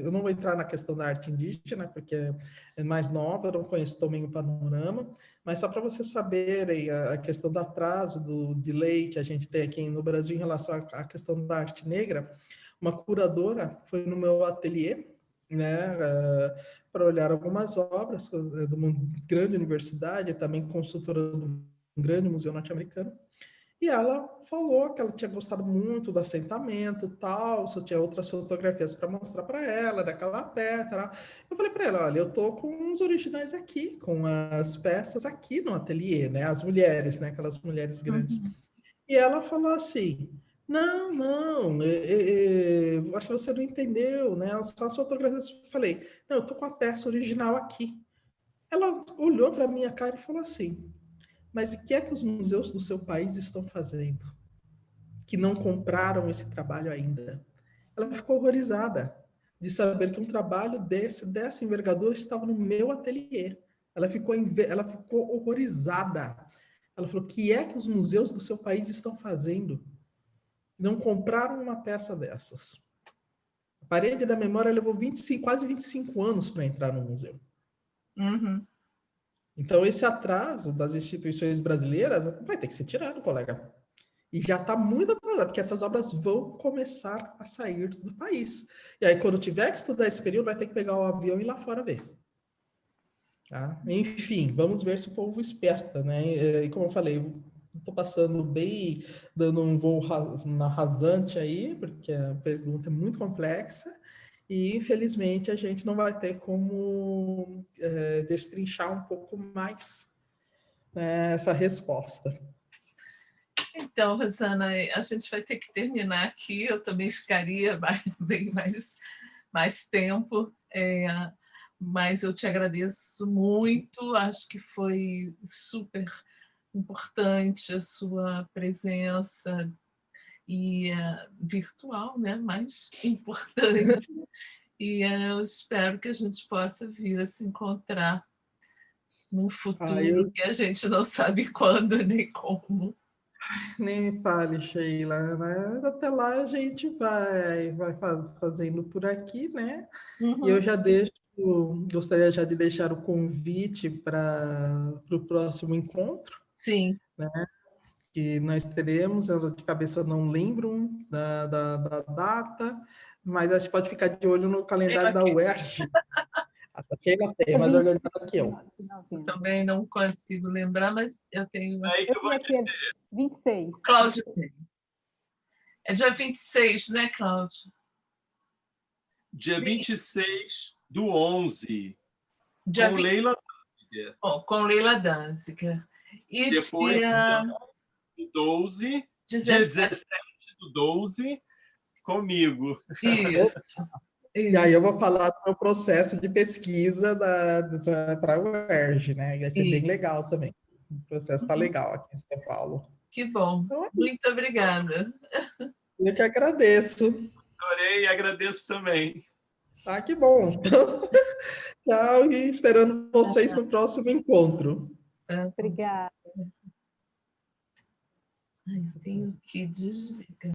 Eu não vou entrar na questão da arte indígena, porque é mais nova, eu não conheço também o panorama, mas só para vocês saberem a questão do atraso de lei que a gente tem aqui no Brasil em relação à questão da arte negra. Uma curadora foi no meu ateliê, né, para olhar algumas obras de uma grande universidade, também consultora de um grande museu norte-americano, e ela falou que ela tinha gostado muito do assentamento e tal, só tinha outras fotografias para mostrar para ela, daquela peça. Né? Eu falei para ela, olha, eu tô com os originais aqui, com as peças aqui no ateliê, né? As mulheres, né? Aquelas mulheres grandes. E ela falou assim, não, acho que você não entendeu, né? Só as fotografias. Eu falei, não, eu tô com a peça original aqui. Ela olhou para minha cara e falou assim, mas o que é que os museus do seu país estão fazendo? Que não compraram esse trabalho ainda. Ela ficou horrorizada, de saber que um trabalho dessa envergadura estava no meu ateliê. Ela ficou horrorizada. Ela falou: o que é que os museus do seu país estão fazendo? Não compraram uma peça dessas. A parede da memória levou quase 25 anos para entrar no museu. Uhum. Então, esse atraso das instituições brasileiras vai ter que ser tirado, colega. E já está muito atrasado, porque essas obras vão começar a sair do país. E aí, quando tiver que estudar esse período, vai ter que pegar o avião e ir lá fora ver. Tá? Enfim, vamos ver se o povo esperta, né? E como eu falei, estou passando bem, dando um voo rasante aí, porque a pergunta é muito complexa, e infelizmente a gente não vai ter como destrinchar um pouco mais, né, essa resposta. Então, Rosana, a gente vai ter que terminar aqui. Eu também ficaria bem mais tempo, mas eu te agradeço muito. Acho que foi super importante a sua presença e virtual, né? Mais importante. E eu espero que a gente possa vir a se encontrar num futuro que a gente não sabe quando nem como. Nem me fale, Sheila, né? Até lá a gente vai fazendo por aqui, né? Uhum. E eu gostaria já de deixar o convite para o próximo encontro. Sim. Né? Que nós teremos, eu de cabeça não lembro da data, mas a gente pode ficar de olho no calendário da UERJ. A Sheila tem, mais organizada que eu. Também não consigo lembrar, mas eu tenho. Aí que eu vou dizer. 26. Cláudio tem. É dia 26, né, Cláudio? Dia 26 do 11. Dia com 20... Leila Danziger. Oh, com Leila Danziger. E depois, dia 12, dia 17 do 12, comigo. Isso. E aí eu vou falar do meu processo de pesquisa para a UERJ, né? Vai ser bem legal também. O processo está legal aqui em São Paulo. Que bom. Então, muito obrigada. Eu que agradeço. Adorei e agradeço também. Ah, que bom. Tchau, e esperando vocês no próximo encontro. Obrigada. Ai, eu tenho que desligar.